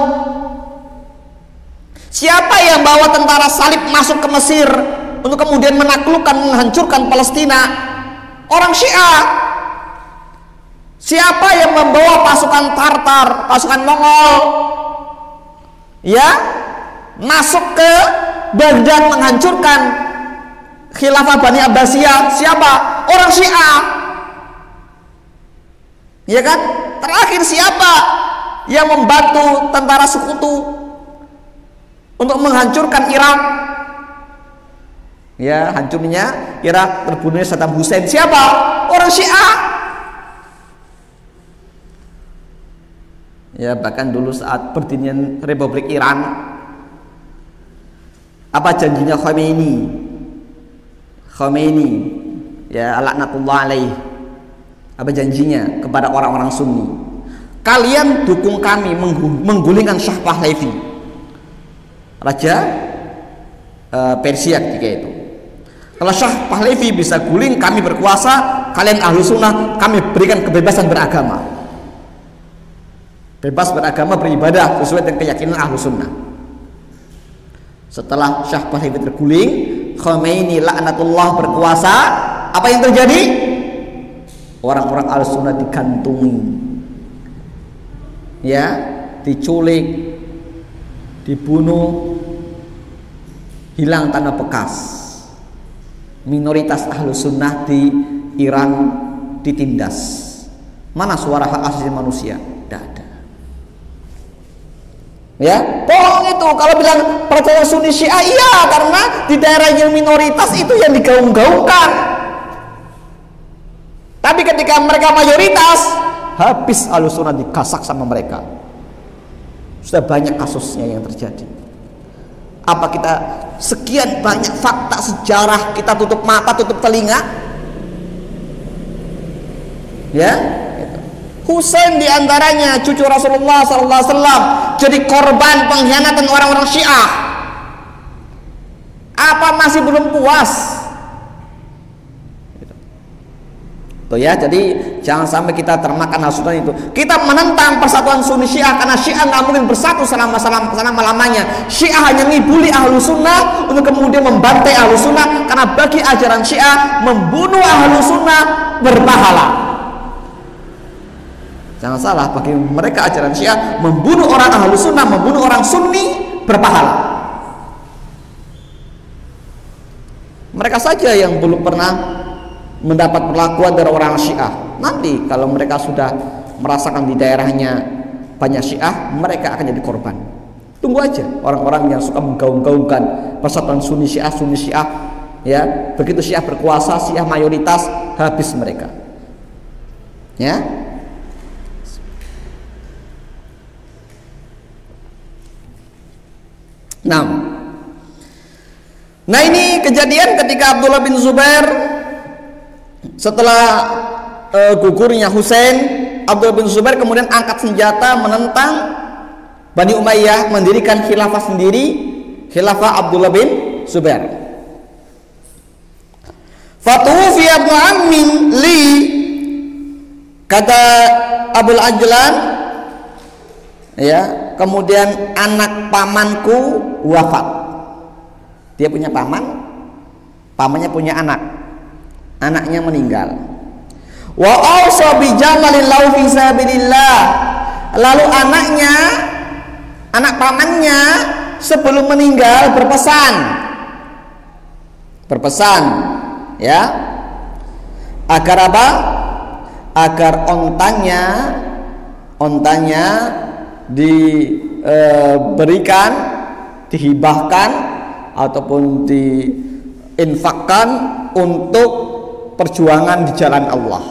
S1: Siapa yang bawa tentara salib masuk ke Mesir untuk kemudian menaklukkan, menghancurkan Palestina? Orang Syiah. Siapa yang membawa pasukan Tartar, pasukan Mongol, ya, masuk ke Baghdad menghancurkan khilafah Bani Abbasiyah? Siapa? Orang Syiah. Ya kan? Terakhir siapa yang membantu tentara sekutu untuk menghancurkan Irak? Ya, hancurnya Irak, terbunuhnya Saddam Hussein. Siapa? Orang Syiah. Ya, bahkan dulu saat berdirinya Republik Iran, apa janjinya Khomeini, ya, laknatullah alaih. Apa janjinya kepada orang-orang Sunni? Kalian dukung kami menggulingkan Shah Pahlavi, raja Persia ketika itu. Kalau Shah Pahlavi bisa guling, kami berkuasa, kalian ahlu sunnah, kami berikan kebebasan beragama. Bebas beragama, beribadah sesuai dengan keyakinan ahlu sunnah. Setelah Shah Pahlavi terguling, Khomeini laknatullah berkuasa, apa yang terjadi? Orang-orang ahlu sunnah digantungi, ya, diculik, dibunuh, hilang tanpa bekas. Minoritas ahlu sunnah di Iran ditindas. Mana suara hak asasi manusia? Tidak ada. Ya, bohong itu kalau bilang percaya Sunni Syiah, iya, karena di daerah yang minoritas itu yang digaung-gaungkan. Tapi ketika mereka mayoritas, habis Ahlussunnah dikasak sama mereka. Sudah banyak kasusnya yang terjadi. Apa kita sekian banyak fakta sejarah kita tutup mata, tutup telinga? Ya, Husain diantaranya cucu Rasulullah SAW jadi korban pengkhianatan orang-orang Syiah. Apa masih belum puas? Tuh ya, jadi jangan sampai kita termakan hasutan itu. Kita menentang persatuan Sunni Syiah karena Syiah nggak mungkin bersatu selama-lamanya. Syiah hanya ngibuli Ahlussunnah untuk kemudian membantai Ahlussunnah, karena bagi ajaran Syiah membunuh Ahlussunnah berpahala. Jangan salah, bagi mereka ajaran Syiah membunuh orang Ahlussunnah, membunuh orang Sunni berpahala. Mereka saja yang belum pernah mendapat perlakuan dari orang Syiah. Nanti kalau mereka sudah merasakan di daerahnya banyak Syiah, mereka akan jadi korban. Tunggu aja orang-orang yang suka menggaung-gaungkan persatuan Sunni Syiah, ya, begitu Syiah berkuasa, Syiah mayoritas, habis mereka. Ya. Nah ini kejadian ketika Abdullah bin Zubair setelah gugurnya Husain, Abdullah bin Zubair kemudian angkat senjata menentang Bani Umayyah, mendirikan khilafah sendiri, khilafah Abdullah bin Zubair. Fatuwfiya ibnu ammin li, kata Abul Ajlan, ya, kemudian anak pamanku wafat. Dia punya paman, pamannya punya anak, anaknya meninggal. Wa ausa bi jamalin lahu fi sabilillah. Lalu anaknya, anak pamannya sebelum meninggal berpesan, ya, agar apa? Agar ontanya diberikan, dihibahkan ataupun diinfakkan untuk perjuangan di jalan Allah.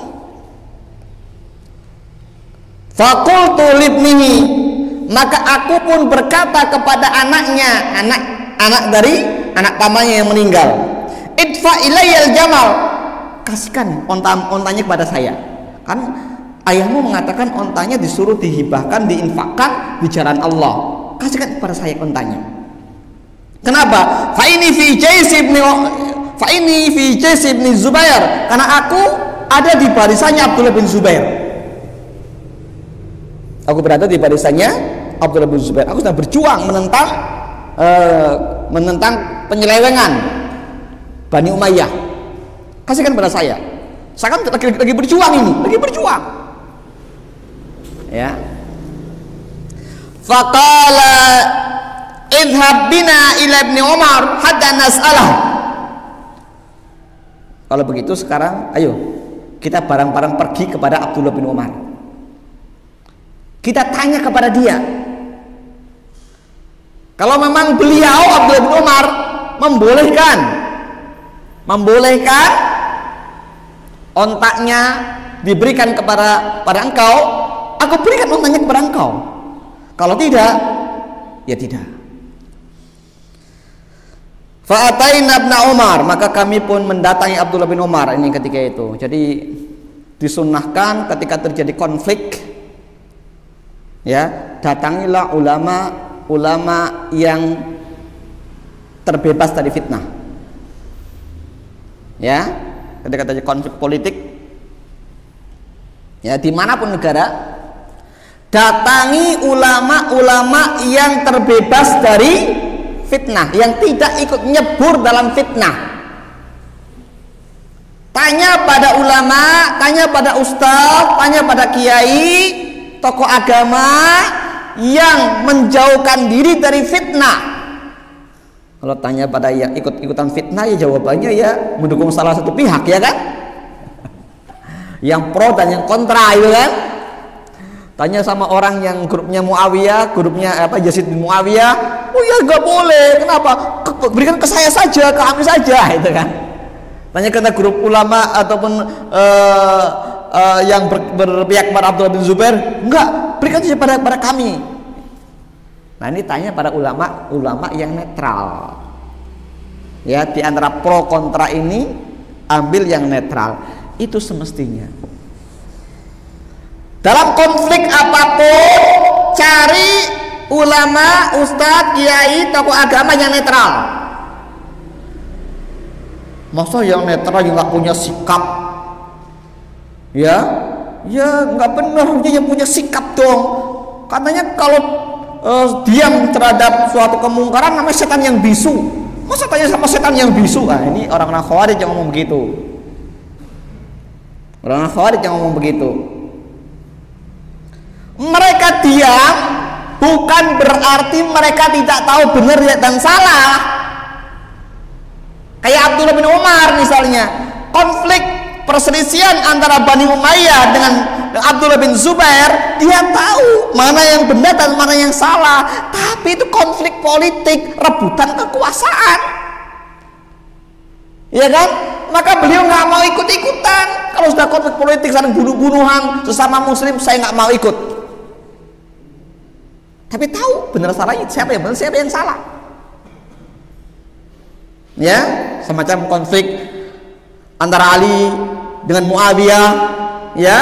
S1: Faqultu libnihi, maka aku pun berkata kepada anaknya, anak dari anak pamannya yang meninggal, idfa ilayyal jamal, kasihkan ontanya kepada saya. Kan ayahmu mengatakan ontanya disuruh dihibahkan, diinfakkan di jalan Allah, kasihkan kepada saya ontanya. Kenapa? Fa ini fi Jais ibn Zubair, karena aku ada di barisannya Abdullah bin Zubair. Aku berada di barisannya Abdullah bin Zubair. Aku sedang berjuang menentang penyelewengan Bani Umayyah. Kasihkan pada saya. Saya kan lagi berjuang ini, lagi berjuang. Ya. Faqala idhab bina ila ibni Umar hatta nas'alah. Kalau begitu sekarang ayo kita bareng-bareng pergi kepada Abdullah bin Umar. Kita tanya kepada dia. Kalau memang beliau Abdullah bin Umar membolehkan ontaknya diberikan kepada engkau, aku berikan ontanya kepada engkau. Kalau tidak, ya tidak. Fa'ataina ibna Umar, maka kami pun mendatangi Abdullah bin Umar ini ketika itu. Jadi disunnahkan ketika terjadi konflik, ya, datangilah ulama yang terbebas dari fitnah. Ya, ketika terjadi konflik politik, ya, dimanapun negara, datangi ulama-ulama yang terbebas dari fitnah, yang tidak ikut nyebur dalam fitnah. Tanya pada ulama, tanya pada ustaz, tanya pada kiai, tokoh agama yang menjauhkan diri dari fitnah. Kalau tanya pada yang ikut-ikutan fitnah, ya jawabannya ya mendukung salah satu pihak, ya kan? Yang pro dan yang kontra, itu kan? Tanya sama orang yang grupnya Muawiyah, grupnya Yazid bin Muawiyah, oh ya nggak boleh, kenapa? Berikan ke saya saja, ke kami saja, itu kan. Tanya ke grup ulama ataupun yang berpihak pada Abdullah bin Zubair, enggak, berikan saja pada kami. Nah ini tanya pada ulama yang netral. Ya, di antara pro kontra ini ambil yang netral. Itu semestinya. Dalam konflik apapun cari ulama, ustadz, kiai, tokoh agama yang netral. Masa yang netral yang nggak punya sikap? Ya nggak benar, yang punya sikap dong. Katanya kalau diam terhadap suatu kemungkaran namanya setan yang bisu. Masa tanya sama setan yang bisu? Ah, ini orang-orang Khawarij yang ngomong begitu. Orang-orang Khawarij yang ngomong begitu. Mereka diam bukan berarti mereka tidak tahu benar dan salah. Kayak Abdullah bin Umar misalnya, konflik perselisihan antara Bani Umayyah dengan Abdullah bin Zubair, dia tahu mana yang benar dan mana yang salah, tapi itu konflik politik, rebutan kekuasaan, ya kan? Maka beliau nggak mau ikut-ikutan. Kalau sudah konflik politik, saling bunuh-bunuhan sesama muslim, saya nggak mau ikut. Tapi tahu benar salahnya, siapa yang benar, siapa yang salah. Ya, semacam konflik antara Ali dengan Muawiyah, ya.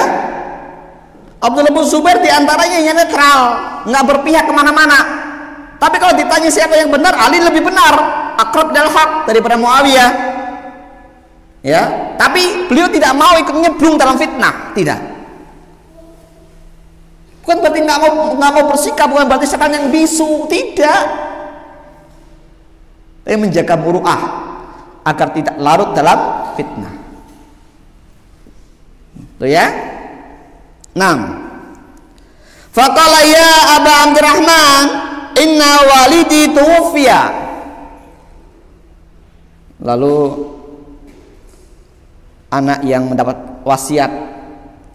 S1: Abdullah bin Zubair diantaranya yang netral, nggak berpihak kemana-mana. Tapi kalau ditanya siapa yang benar, Ali lebih benar, akrab dal haq daripada Muawiyah. Ya, tapi beliau tidak mau ikut nyebrung dalam fitnah, tidak. Bukan berarti nggak mau bersikap, bukan berarti setan yang bisu, tidak. Tapi menjaga muru'ah agar tidak larut dalam fitnah. Tuh ya. 6. Faqala ya Aba Abdurrahman, inna walidi tuwfiya. Lalu anak yang mendapat wasiat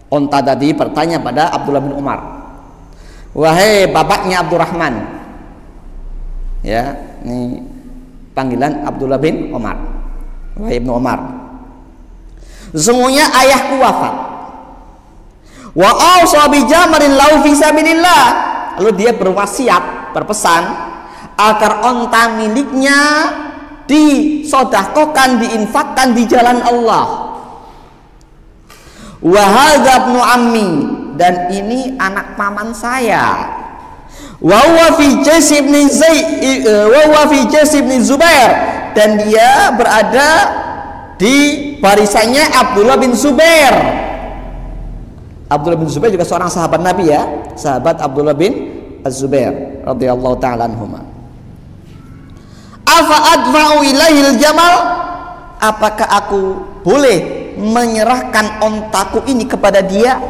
S1: onta tadi bertanya pada Abdullah bin Umar, wahai bapaknya Abdurrahman. Ya, ini panggilan Abdullah bin Umar, wahai Ibnu Umar, sesungguhnya ayahku wafat. Wa awsa bi jamarin lahu fi sabilillah. Lalu dia berwasiat, berpesan agar onta miliknya disedekahkan, diinfakkan di jalan Allah. Wa hadza ibnu ammi, dan ini anak paman saya. Wa huwa fi Jais ibn Zaid wa huwa fi Jais ibn Zubair, dan dia berada di barisannya Abdullah bin Zubair. Abdullah bin Zubair juga seorang sahabat Nabi, ya, sahabat Abdullah bin Az-Zubair radhiyallahu ta'ala anhuma. Afa adfa'u ilaihil jamal, apakah aku boleh menyerahkan ontaku ini kepada dia?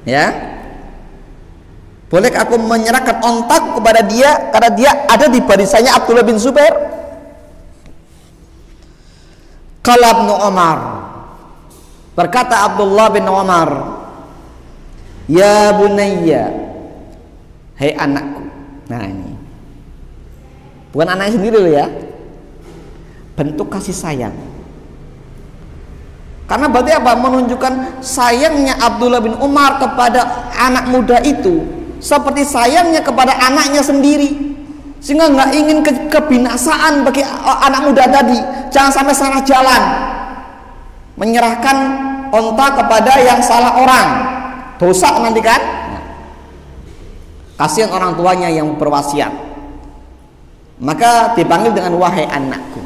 S1: Ya, boleh aku menyerahkan ontaku kepada dia karena dia ada di barisannya Abdullah bin Zubair? Qala Ibnu Umar, berkata Abdullah bin Umar, ya bunayya, hai anakku. Nah ini bukan anaknya sendiri loh, ya, bentuk kasih sayang. Karena berarti apa? Menunjukkan sayangnya Abdullah bin Umar kepada anak muda itu seperti sayangnya kepada anaknya sendiri, sehingga nggak ingin kebinasaan bagi anak muda tadi. Jangan sampai salah jalan, menyerahkan onta kepada yang salah orang, dosa nanti kan. Kasihan orang tuanya yang berwasiat, maka dipanggil dengan wahai anakku.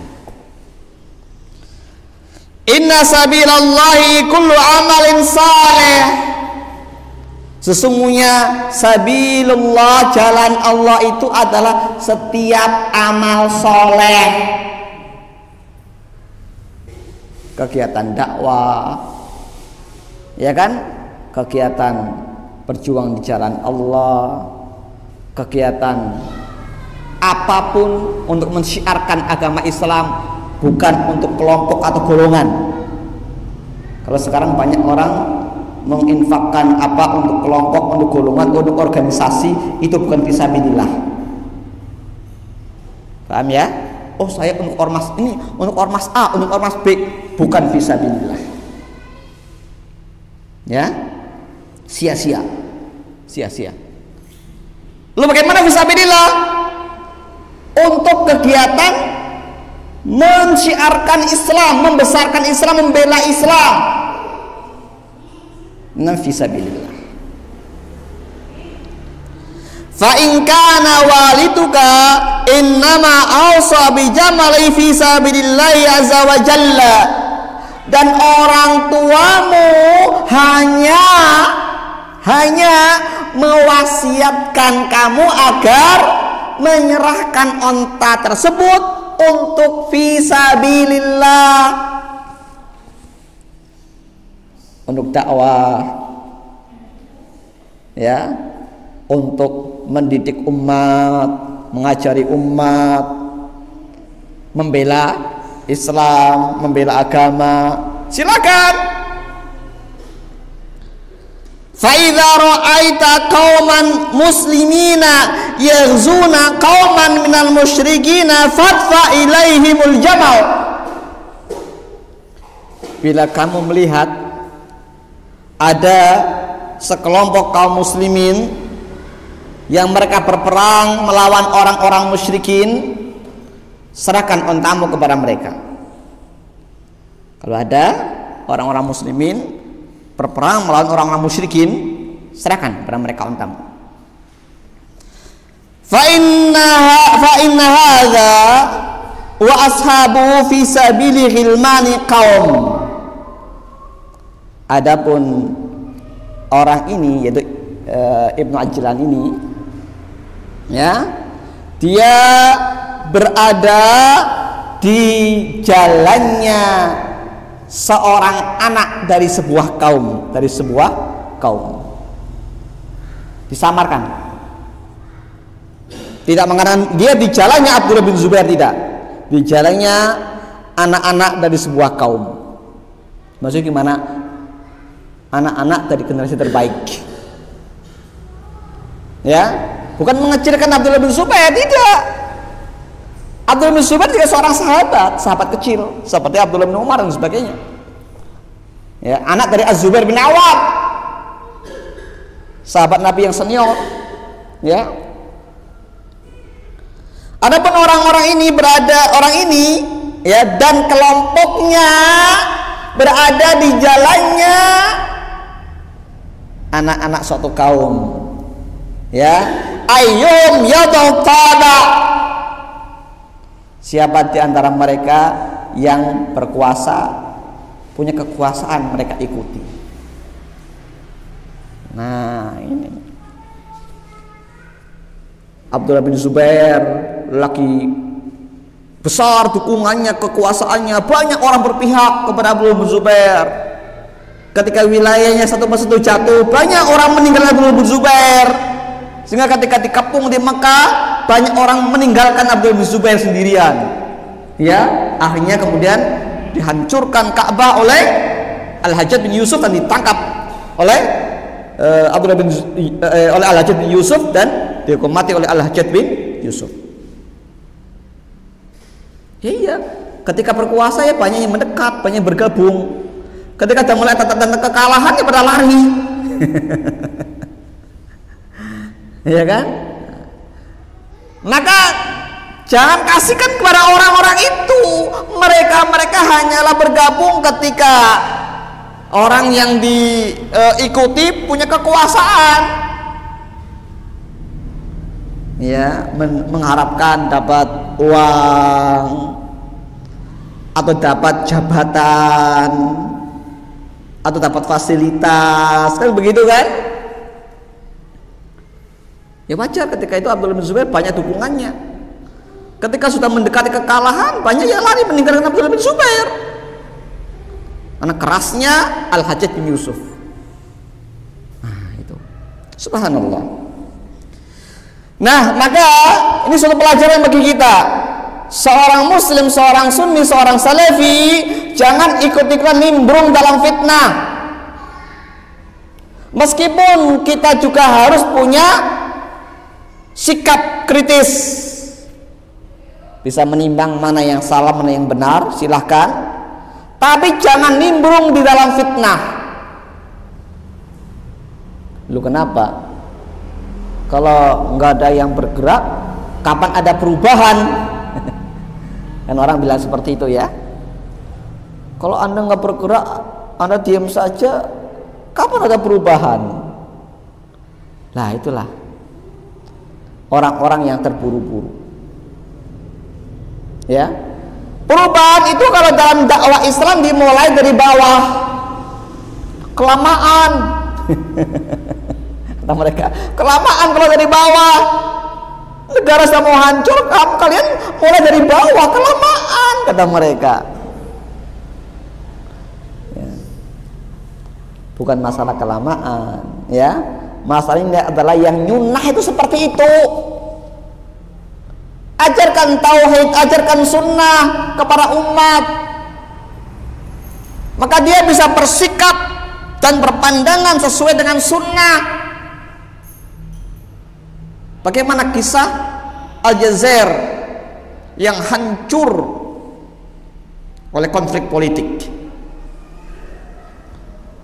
S1: Inna sabilallahi kullu amalin saleh, sesungguhnya sabilullah, jalan Allah itu adalah setiap amal soleh. Kegiatan dakwah, ya kan, kegiatan berjuang di jalan Allah, kegiatan apapun untuk mensyiarkan agama Islam, bukan untuk kelompok atau golongan. Kalau sekarang banyak orang menginfakkan apa untuk kelompok, untuk golongan, untuk organisasi, itu bukan fisabilillah. Paham ya? Oh, saya untuk ormas ini, untuk ormas A, untuk ormas B, bukan fisabilillah. Ya, sia-sia. Lalu bagaimana fisabilillah? Untuk kegiatan menciarkan Islam, membesarkan Islam, membela Islam. Nah, fisabilillah. Fa in kana waliduka innama awsa bi jamali fisabilillah azza wa jalla. Dan orang tuamu hanya mewasiatkan kamu agar menyerahkan onta tersebut untuk fisabilillah, untuk dakwah, ya, untuk mendidik umat, mengajari umat, membela Islam, membela agama. Silakan. Fa idza ra'aita qauman muslimina yaghzuna qauman minal musyrikina fadfa ilaihimul jamal. Bila kamu melihat ada sekelompok kaum muslimin yang mereka berperang melawan orang-orang musyrikin, serahkan ontamu kepada mereka. Kalau ada orang-orang muslimin berperang melawan orang-orang musyrikin, serahkan kepada mereka ontamu. Fa inna hadza wa ashabu fi sabili ghilmani qaum. Adapun orang ini, yaitu Ibnu Ajlan ini, ya, dia berada di jalannya seorang anak dari sebuah kaum, disamarkan, tidak mengatakan dia di jalannya Abdullah bin Zubair, tidak, di jalannya anak-anak dari sebuah kaum. Maksudnya gimana? Anak-anak dari generasi terbaik, ya, bukan mengecilkan Abdullah bin Zubair, tidak. Abdullah bin Zubair juga seorang sahabat kecil seperti Abdullah bin Umar dan sebagainya, ya, anak dari Az-Zubair bin Awam, sahabat Nabi yang senior, ya. Adapun orang ini, ya, dan kelompoknya berada di jalannya anak-anak suatu kaum, ya, ayyum yadqada, siapa di antara mereka yang berkuasa, punya kekuasaan, mereka ikuti. Nah, ini Abdullah bin Zubair, laki besar dukungannya, kekuasaannya, banyak orang berpihak kepada Abdullah bin Zubair. Ketika wilayahnya satu persatu jatuh, banyak orang meninggalkan Abdullah bin Zubair. Sehingga ketika dikepung di Mekah, banyak orang meninggalkan Abdullah bin Zubair sendirian. Ya, akhirnya kemudian dihancurkan Ka'bah oleh Al-Hajjaj bin Yusuf dan ditangkap oleh Al-Hajjaj bin Yusuf dan dihukum mati oleh Al-Hajjaj bin Yusuf. Iya, ketika berkuasa ya banyak yang mendekat, banyak yang bergabung. Ketika sudah mulai tanda kekalahan ya pada lari. Ya kan? Maka jangan kasihkan kepada orang-orang itu. Mereka hanyalah bergabung ketika orang yang diikuti punya kekuasaan, ya, mengharapkan dapat uang atau dapat jabatan atau dapat fasilitas, kan begitu kan? Ya wajar ketika itu Abdullah bin Zubair banyak dukungannya. Ketika sudah mendekati kekalahan, banyak yang lari meninggalkan Abdullah bin Zubair. Karena kerasnya Al-Hajjaj bin Yusuf. Nah, itu. Subhanallah. Nah, maka ini suatu pelajaran bagi kita. Seorang muslim, seorang sunni, seorang salafi jangan ikut-ikutan nimbrung dalam fitnah. Meskipun kita juga harus punya sikap kritis, bisa menimbang mana yang salah, mana yang benar, silahkan. Tapi jangan nimbrung di dalam fitnah. Lu kenapa? Kalau nggak ada yang bergerak, kapan ada perubahan? Kan orang bilang seperti itu ya. Kalau Anda nggak bergerak, Anda diam saja, kapan ada perubahan? Nah, itulah orang-orang yang terburu-buru. Ya, perubahan itu kalau dalam dakwah Islam dimulai dari bawah. Kelamaan, kata mereka, kelamaan kalau dari bawah. Negara sudah mau hancur, kalian mulai dari bawah, kelamaan, kata mereka. Ya. Bukan masalah kelamaan, ya. Masalahnya adalah yang nyunah itu seperti itu. Ajarkan tauhid, ajarkan sunnah kepada umat, maka dia bisa bersikap dan berpandangan sesuai dengan sunnah. Bagaimana kisah Aljazair yang hancur oleh konflik politik?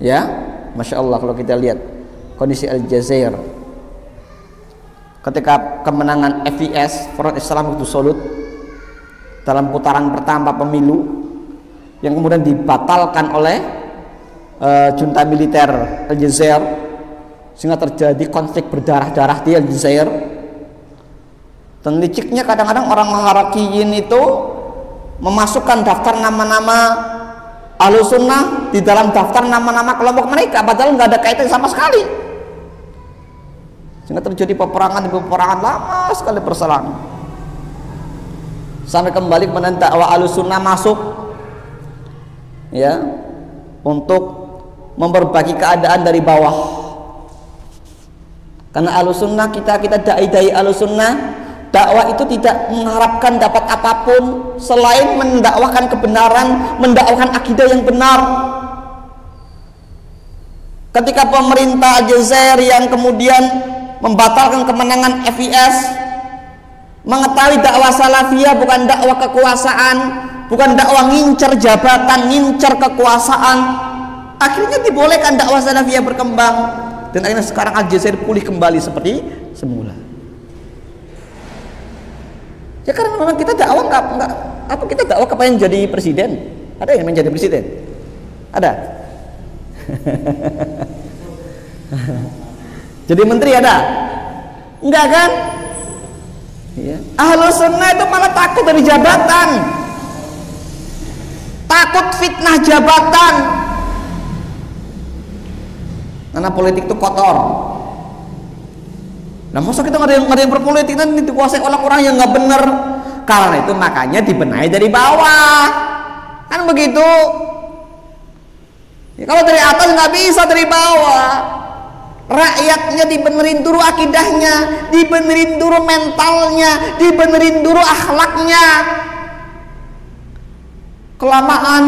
S1: Ya, Masya Allah, kalau kita lihat kondisi Aljazair ketika kemenangan FIS, Front Islam itu Solut, dalam putaran pertama pemilu yang kemudian dibatalkan oleh junta militer Aljazair, sehingga terjadi konflik berdarah-darah di Aljazair. Dan liciknya kadang-kadang orang Harakiyin itu memasukkan daftar nama-nama Ahlussunnah di dalam daftar nama-nama kelompok mereka, padahal nggak ada kaitan sama sekali. Sehingga terjadi peperangan lama sekali berselang, sampai kembali kemudian dakwah Ahlussunnah masuk, ya, untuk memperbaiki keadaan dari bawah. Karena Ahlussunnah, kita dai-dai Ahlussunnah, dakwah itu tidak mengharapkan dapat apapun selain mendakwahkan kebenaran, mendakwahkan akidah yang benar. Ketika pemerintah Aljazair yang kemudian membatalkan kemenangan FIS, mengetahui dakwah salafiyah bukan dakwah kekuasaan, bukan dakwah ngincer jabatan, ngincer kekuasaan, akhirnya dibolehkan dakwah salafiyah berkembang. Dan akhirnya sekarang Aljazair pulih kembali seperti semula. Ya karena memang kita dakwah nggak apa, kita dakwah kepengen jadi presiden. Ada yang menjadi presiden? Ada. Jadi menteri ada? Enggak kan? Ya. Ahlussunnah itu malah takut dari jabatan, takut fitnah jabatan. Karena politik itu kotor. Nah, masa kita nggak ada yang berpolitik, nanti dikuasai orang-orang yang nggak benar. Karena itu makanya dibenahi dari bawah, kan begitu. Ya, kalau dari atas nggak bisa, dari bawah. Rakyatnya dibenerin dulu akidahnya, dibenerin dulu mentalnya, dibenerin dulu akhlaknya. Kelamaan.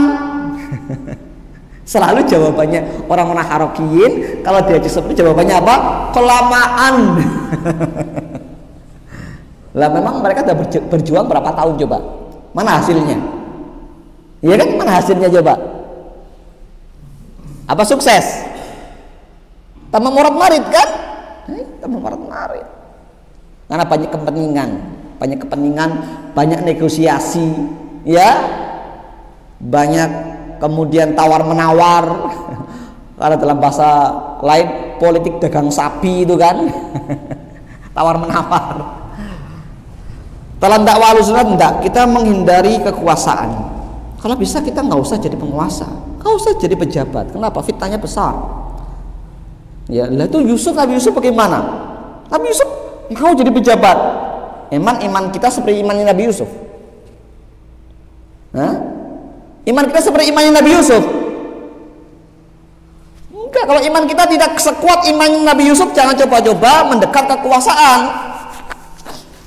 S1: Selalu jawabannya orang-orang Harakiyin kalau diajak seperti jawabannya apa? Kelamaan. Lah memang mereka sudah berjuang berapa tahun coba? Mana hasilnya? Iya kan? Mana hasilnya coba? Apa sukses? Tambah morat-marit kan? Tambah morat-marit. Karena banyak kepentingan, banyak negosiasi, ya, banyak kemudian tawar-menawar. Karena dalam bahasa lain politik dagang sapi itu kan. Tawar-menawar. Dalam dakwah Ahlussunnah enggak, kita menghindari kekuasaan. Kalau bisa kita nggak usah jadi penguasa, nggak usah jadi pejabat. Kenapa? Fitnahnya besar. Ya, lah itu Nabi Yusuf bagaimana? Nabi Yusuf mau jadi pejabat. Iman kita seperti imannya Nabi Yusuf. Hah? Iman kita seperti imannya Nabi Yusuf? Enggak, kalau iman kita tidak sekuat iman Nabi Yusuf, jangan coba-coba mendekat kekuasaan.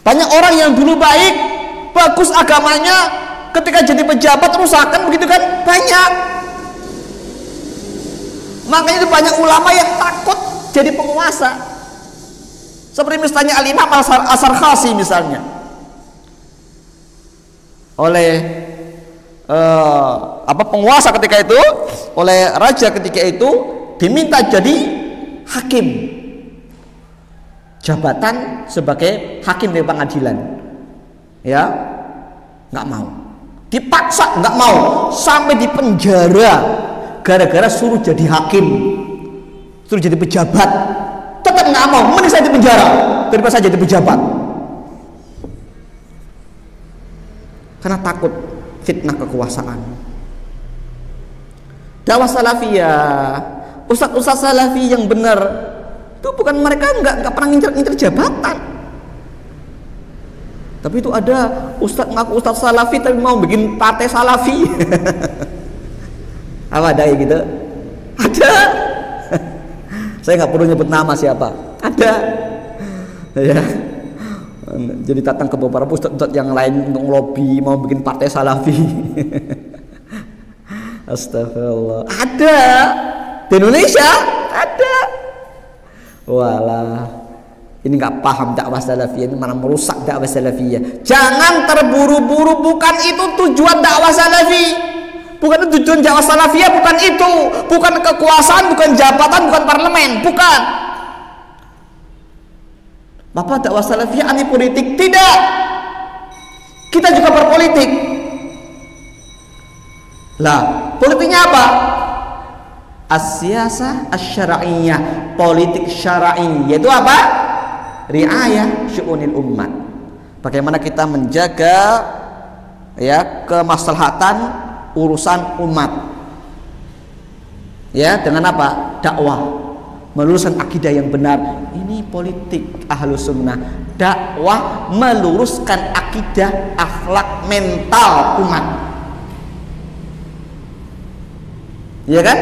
S1: Banyak orang yang dulu baik, bagus agamanya, ketika jadi pejabat rusakan begitu kan, banyak. Makanya itu banyak ulama yang takut jadi penguasa. Seperti misalnya Al-Imam As-Sarkhasi misalnya, oleh penguasa ketika itu, oleh raja ketika itu diminta jadi hakim, jabatan sebagai hakim di pengadilan, ya nggak mau, dipaksa nggak mau, sampai di penjara gara-gara suruh jadi hakim, suruh jadi pejabat, tetap nggak mau, mending saya di penjara daripada saya jadi pejabat, karena takut fitnah kekuasaan. Dakwah salafiyah, ustadz salafi yang benar itu bukan mereka nggak pernah ngincer jabatan, tapi itu ada ustadz ngaku ustadz salafi tapi mau bikin partai salafi. Apa ada gitu? Ada. Saya nggak perlu nyebut nama siapa, ada, ya. Jadi datang ke beberapa ustadz yang lain untuk lobby mau bikin partai salafi. Astagfirullah. Ada di Indonesia, ada. Walah, ini nggak paham dakwah salafiyah, ini malah merusak dakwah salafiyah. Jangan terburu-buru, bukan itu tujuan dakwah salafi, bukan itu tujuan dakwah salafiyah, bukan itu, bukan kekuasaan, bukan jabatan, bukan parlemen, bukan. Bapak dakwah salafiyah anti politik? Tidak. Kita juga berpolitik. Lah, politiknya apa? As-siyasah asy-syar'iyyah, politik syar'i, yaitu apa? Riayah syu'unil ummat. Bagaimana kita menjaga ya kemaslahatan urusan umat. Ya, dengan apa? Dakwah, meluruskan akidah yang benar. Ini politik Ahlus Sunnah. Dakwah meluruskan akidah, akhlak, mental umat. Ya kan?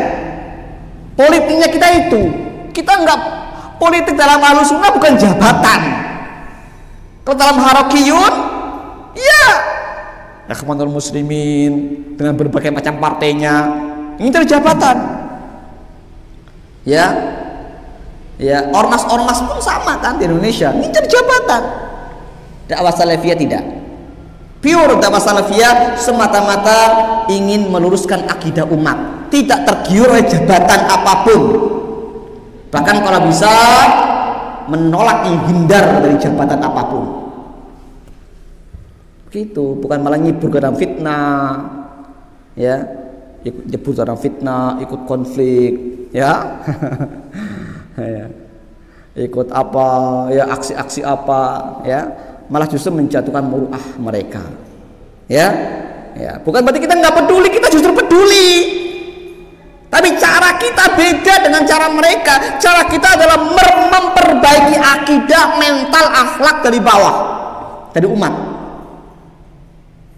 S1: Politiknya kita itu, kita enggak, politik dalam Ahlus Sunnah bukan jabatan. Kalau dalam Harakiyun, ya Ikhwanul Muslimin dengan berbagai macam partainya ngincer jabatan. Ya, ya ormas-ormas pun sama kan di Indonesia ngincer jabatan. Dakwah salafiyah tidak. Pure dakwah salafiyah semata-mata ingin meluruskan akidah umat, tidak tergiur oleh jabatan apapun. Bahkan kalau bisa menolak, menghindar dari jabatan apapun. Begitu, bukan malah nyibur ke dalam fitnah, ya, ikut nyebur dalam fitnah, ikut konflik, ya, ya. Ikut apa, ya aksi-aksi apa, ya, malah justru menjatuhkan muruah mereka, ya, ya. Bukan berarti kita nggak peduli, kita justru peduli. Tapi cara kita beda dengan cara mereka. Cara kita adalah memperbaiki akidah, mental, akhlak dari bawah, dari umat.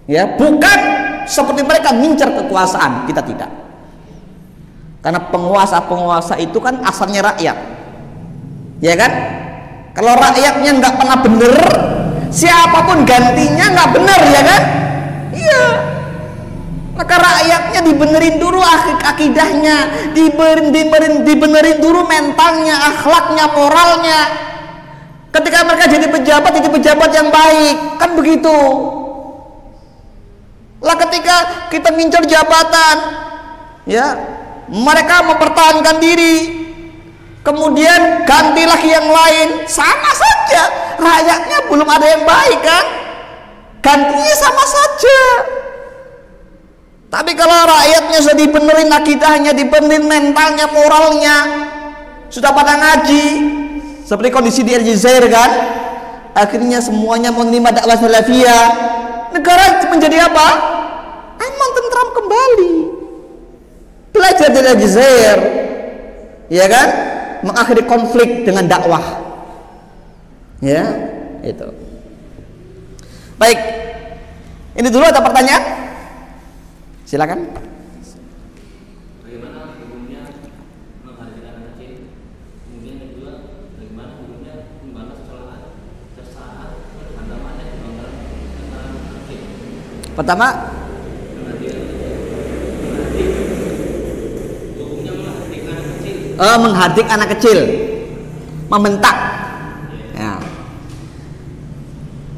S1: Ya, bukan seperti mereka ngincar kekuasaan. Kita tidak. Karena penguasa-penguasa itu kan asalnya rakyat. Ya kan? Kalau rakyatnya nggak pernah bener, siapapun gantinya nggak bener, ya kan? Iya. Maka rakyatnya dibenerin dulu akidahnya, dibenerin dulu mentalnya, akhlaknya, moralnya. Ketika mereka jadi pejabat yang baik, kan begitu. Lah ketika kita ngincar jabatan, ya, mereka mempertahankan diri, kemudian ganti lagi yang lain, sama saja. Rakyatnya belum ada yang baik kan? Gantinya sama saja. Tapi kalau rakyatnya sudah dibenerin akidahnya, dibenerin mentalnya, moralnya, sudah pada ngaji, seperti kondisi di Aljazair kan, akhirnya semuanya menerima dakwah salafiyah, negara menjadi apa? Aman, tentram kembali. Belajar dari Aljazair, ya kan, mengakhiri konflik dengan dakwah, ya, itu. Baik, ini dulu ada pertanyaan? Silakan.
S2: Bagaimana hukumnya menghargai anak kecil? Kemudian yang kedua, bagaimana hukumnya membantah kesalahan hantamannya di dalam anak kecil?
S1: Pertama,
S2: hukumnya menghardik anak kecil.
S1: Menghardik anak kecil. membentak. Ya.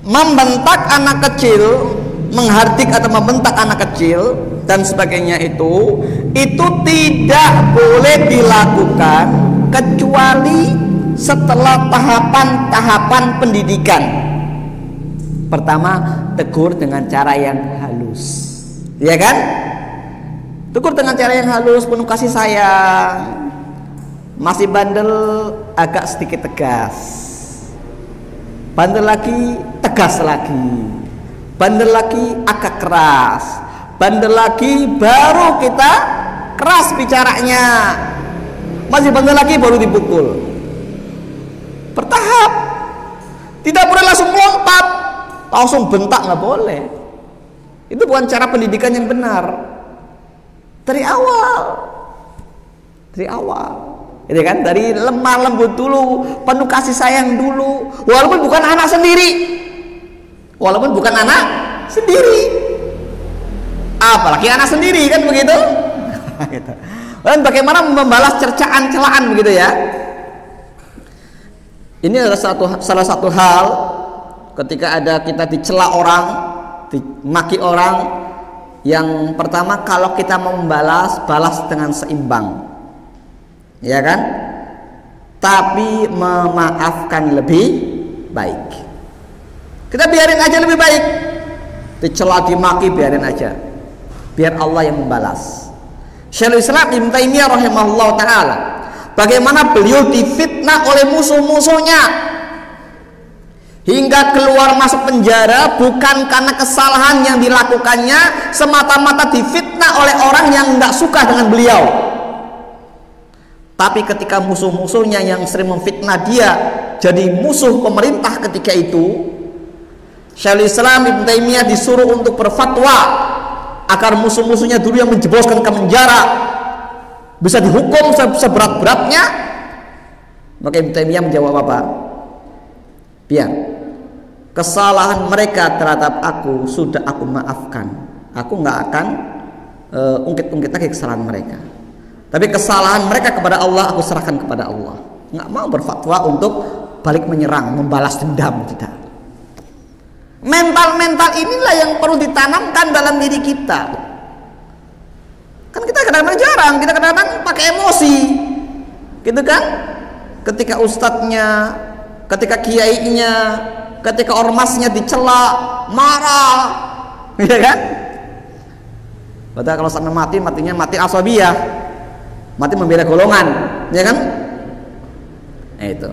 S1: Membentak anak kecil, menghardik atau membentak anak kecil dan sebagainya itu tidak boleh dilakukan kecuali setelah tahapan-tahapan pendidikan. Pertama, tegur dengan cara yang halus, ya kan? Tegur dengan cara yang halus, penuh kasih sayang. Masih bandel, agak sedikit tegas. Bandel lagi, tegas lagi. Bandel lagi, agak keras. Bandel lagi, baru kita keras bicaranya. Masih bandel lagi, baru dipukul. Bertahap. Tidak boleh langsung lompat, langsung bentak, nggak boleh. Itu bukan cara pendidikan yang benar. Dari awal, gitu kan? Dari lemah lembut dulu, penuh kasih sayang dulu. Walaupun bukan anak sendiri, apalagi anak sendiri, kan begitu. Dan bagaimana membalas cercaan celaan, begitu ya? Ini adalah salah satu hal ketika ada kita dicela orang, dimaki orang. Yang pertama, kalau kita mau membalas, balas dengan seimbang, ya kan? Tapi memaafkan lebih baik. Kita biarin aja lebih baik. Dicela, dimaki, biarin aja. Biar Allah yang membalas. Syekhul Islam Ibnu Taimiyah rahimahullah taala, bagaimana beliau difitnah oleh musuh-musuhnya hingga keluar masuk penjara bukan karena kesalahan yang dilakukannya, semata-mata difitnah oleh orang yang nggak suka dengan beliau. Tapi ketika musuh-musuhnya yang sering memfitnah dia jadi musuh pemerintah ketika itu, Syekhul Islam Ibnu Taimiyah disuruh untuk berfatwa agar musuh-musuhnya dulu yang menjebloskan ke penjara bisa dihukum seberat-beratnya. Maka Ibnu Taimiyah menjawab apa? Biar kesalahan mereka terhadap aku sudah aku maafkan, aku nggak akan ungkit-ungkit lagi kesalahan mereka. Tapi kesalahan mereka kepada Allah aku serahkan kepada Allah. Nggak mau berfatwa untuk balik menyerang, membalas dendam, tidak. Mental-mental inilah yang perlu ditanamkan dalam diri kita. Kan kita kadang-kadang jarang, kita kadang-kadang pakai emosi, gitu kan? Ketika ustadznya, ketika kiainya, ketika ormasnya dicela, marah, ya kan? Padahal kalau sampai matinya mati asabiyah, mati membela golongan, ya kan? Itu.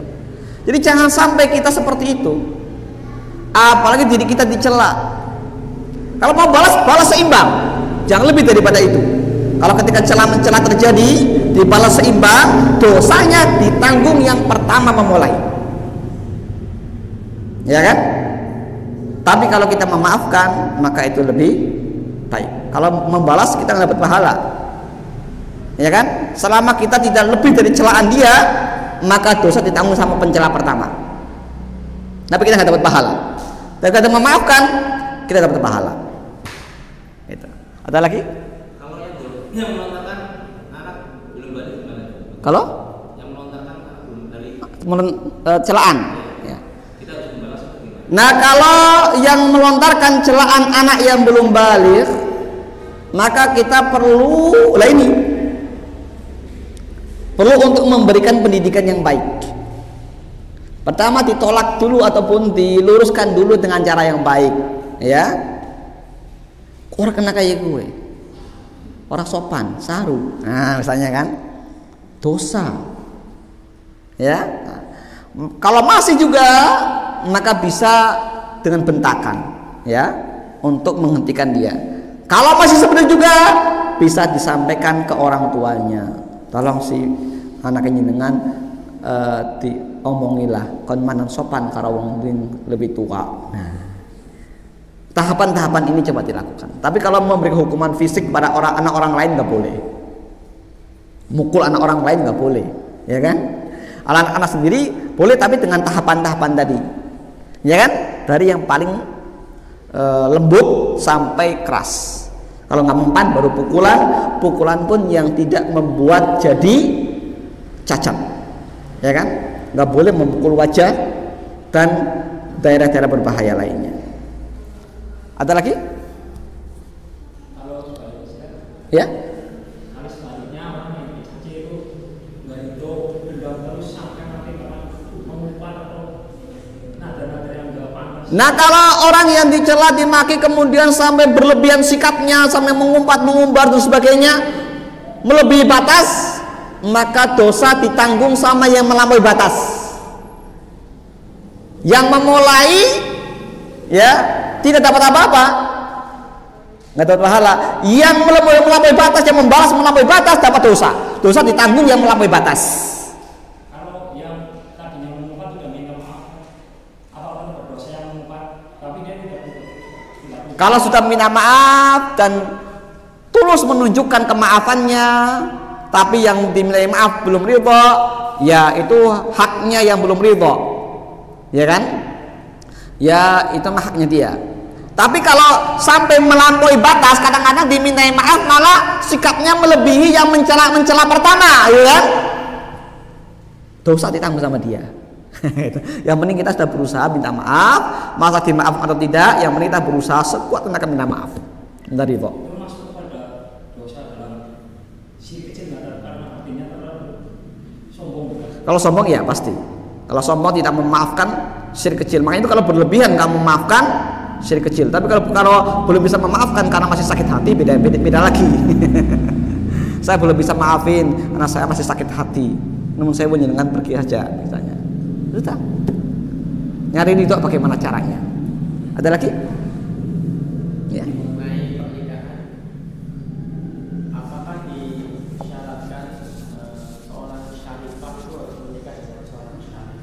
S1: Jadi jangan sampai kita seperti itu. Apalagi diri kita dicela. Kalau mau balas seimbang, jangan lebih daripada itu. Kalau ketika mencela terjadi, dibalas seimbang, dosanya ditanggung yang pertama memulai. Ya kan? Tapi kalau kita memaafkan, maka itu lebih baik. Kalau membalas kita nggak dapat pahala, ya kan? Selama kita tidak lebih dari celaan dia, maka dosa ditanggung sama pencela pertama. Tapi kita nggak dapat pahala. Tapi kalau kita memaafkan, kita dapat pahala. Itu. Ada lagi?
S2: Kalau yang melontarkan anak belum balik gimana?
S1: Kalau?
S2: Yang melontarkan anak belum balik.
S1: Celaan.
S2: Nah,
S1: kalau yang melontarkan celaan anak yang belum balik, maka kita perlu untuk memberikan pendidikan yang baik. Pertama, ditolak dulu ataupun diluruskan dulu dengan cara yang baik, ya. Orang kena kayak gue, orang sopan, saru, nah misalnya kan, dosa, ya. Kalau masih juga, maka bisa dengan bentakan, ya, untuk menghentikan dia. Kalau masih seperti juga, bisa disampaikan ke orang tuanya. Tolong si anak ini dengan diomongilah kon manan sopan karo wong lebih tua. Nah, tahapan-tahapan ini coba dilakukan. Tapi kalau memberikan hukuman fisik pada anak orang lain nggak boleh. Mukul anak orang lain nggak boleh, ya kan? Anak-anak sendiri boleh, tapi dengan tahapan-tahapan tadi, ya kan? Dari yang paling lembut sampai keras. Kalau nggak mempan baru pukulan pun yang tidak membuat jadi cacat, ya kan? nggak boleh memukul wajah dan daerah-daerah berbahaya lainnya. Ada lagi?
S2: Kalau sebaliknya,
S1: Ya?
S2: kalau sebaliknya orang yang dicaci itu nggak hidup dendam terus sampai nanti mengumpat atau nada-nada yang nggak pantas.
S1: Nah, kalau orang yang dicela dimaki kemudian sampai berlebihan sikapnya, sampai mengumpat-mengumbar dan sebagainya, melebihi batas, maka dosa ditanggung sama yang melampaui batas. Yang memulai ya tidak dapat apa-apa, nggak dapat pahala. Yang melampaui batas, yang membalas melampaui batas, dapat dosa. Dosa ditanggung yang melampaui batas.
S2: Kalau yang tadinya mengumpat sudah minta maaf, apakah berdosa yang mengumpat, tapi dia tidak.
S1: Kalau sudah minta maaf dan tulus menunjukkan kemaafannya, tapi yang diminta maaf belum ridho, ya itu haknya yang belum ridho, ya kan? Ya itu haknya dia. Tapi kalau sampai melampaui batas, kadang-kadang dimintai maaf malah sikapnya melebihi yang mencela pertama, ya kan? Dosa ditanggung sama dia. Yang penting kita sudah berusaha minta maaf, masa dimaafkan atau tidak, yang penting kita berusaha sekuat tenaga minta maaf. Minta ridho.
S2: Itu masuk kepada dosa dalam si kecil karena artinya terlalu sombong.
S1: Kalau sombong ya pasti. Kalau sombong tidak memaafkan syirik kecil. Makanya itu kalau berlebihan kamu memaafkan syirik kecil. Tapi kalau belum bisa memaafkan karena masih sakit hati, beda lagi. Saya belum bisa maafin karena saya masih sakit hati. Namun saya menyenangkan pergi aja misalnya. Sudah. Nyari itu bagaimana caranya? Ada lagi? Ya.
S2: Mengenai pernikahan, apakah disyaratkan seorang syarifah itu harus menikah dengan seorang syarif?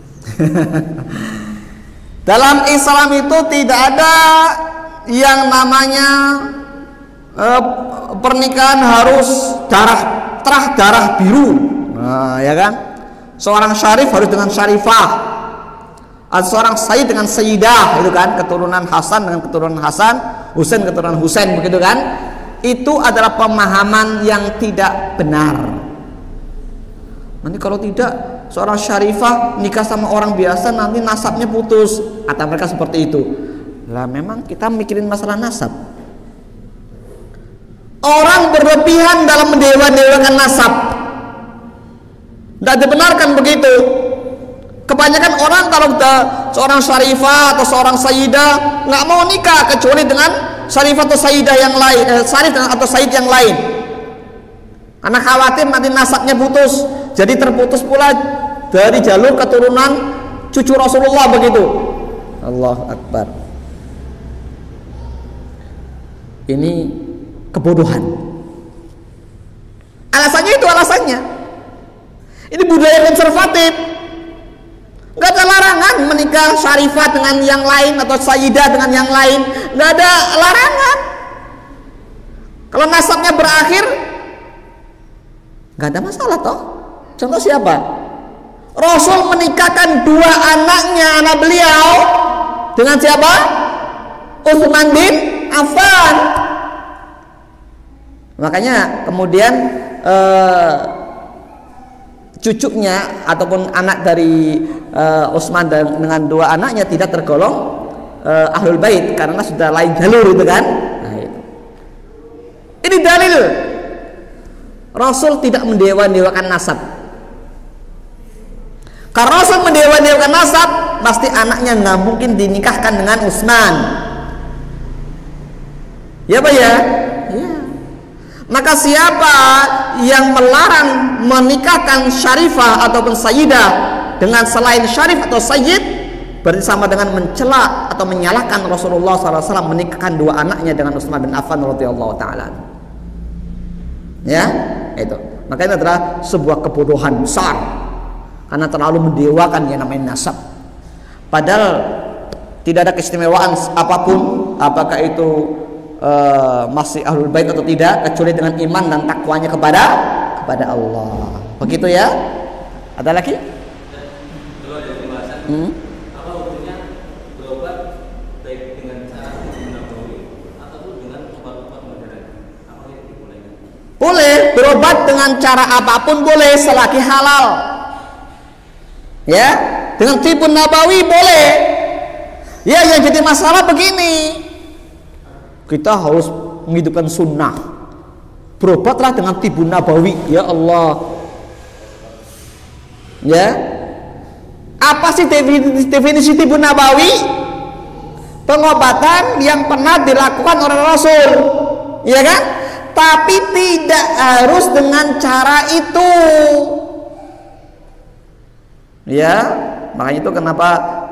S1: Dalam Islam itu tidak ada yang namanya pernikahan harus darah biru. Nah, ya kan? Seorang syarif harus dengan syarifah, atau seorang sayyid dengan sayyidah, itu kan, keturunan Hasan dengan keturunan Hasan, Husain keturunan Husain, begitu kan? Itu adalah pemahaman yang tidak benar. Nanti kalau tidak, seorang syarifah nikah sama orang biasa nanti nasabnya putus, kata mereka seperti itu. Lah memang kita mikirin masalah nasab. Orang berlebihan dalam mendewa-dewakan nasab. Tidak dibenarkan begitu. Kebanyakan orang kalau udah seorang syarifah atau seorang sayyidah nggak mau nikah kecuali dengan syarifah atau sayyidah yang lain, syarif atau sayyid yang lain. Karena khawatir nanti nasabnya putus, jadi terputus pula dari jalur keturunan cucu Rasulullah begitu. Allahu Akbar. Ini kebodohan. Alasannya itu alasannya. Ini budaya konservatif. Nggak ada larangan menikah syarifah dengan yang lain atau sayyidah dengan yang lain. Nggak ada larangan. Kalau nasabnya berakhir, nggak ada masalah toh. Contoh siapa? Rasul menikahkan dua anaknya, anak beliau dengan siapa? Utsman bin Affan. Makanya kemudian cucunya ataupun anak dari Utsman dengan dua anaknya tidak tergolong ahlul bait karena sudah lain jalur, itu kan? Nah, itu. Ini dalil Rasul tidak mendewa-dewakan nasab. Karena Rasul mendewa-dewakan nasab, pasti anaknya nggak mungkin dinikahkan dengan Utsman. Ya Pak ya? Ya. Maka siapa yang melarang menikahkan syarifah ataupun sayyidah dengan selain syarif atau sayyid, berarti sama dengan mencela atau menyalahkan Rasulullah SAW menikahkan dua anaknya dengan Utsman bin Affan radhiyallahu taala. Ya, itu. Maka ini adalah sebuah kebodohan besar karena terlalu mendewakan yang namanya nasab. Padahal tidak ada keistimewaan apapun, apakah itu masih ahlul bait atau tidak, kecuali dengan iman dan takwanya kepada Allah. Begitu ya. Ada lagi?
S2: Kalau ada pembahasan, apa hukumnya berobat baik dengan cara nabawi ataupun dengan obat-obat modern? Apa yang dibolehkan?
S1: Boleh berobat dengan cara apapun, boleh selagi halal. Ya, dengan tibun nabawi boleh. Ya, yang jadi masalah begini, kita harus menghidupkan sunnah. Berobatlah dengan tibun nabawi. Ya Allah. Ya, apa sih definisi tibun nabawi? Pengobatan yang pernah dilakukan oleh Rasul, ya kan? Tapi tidak harus dengan cara itu. Ya, makanya itu kenapa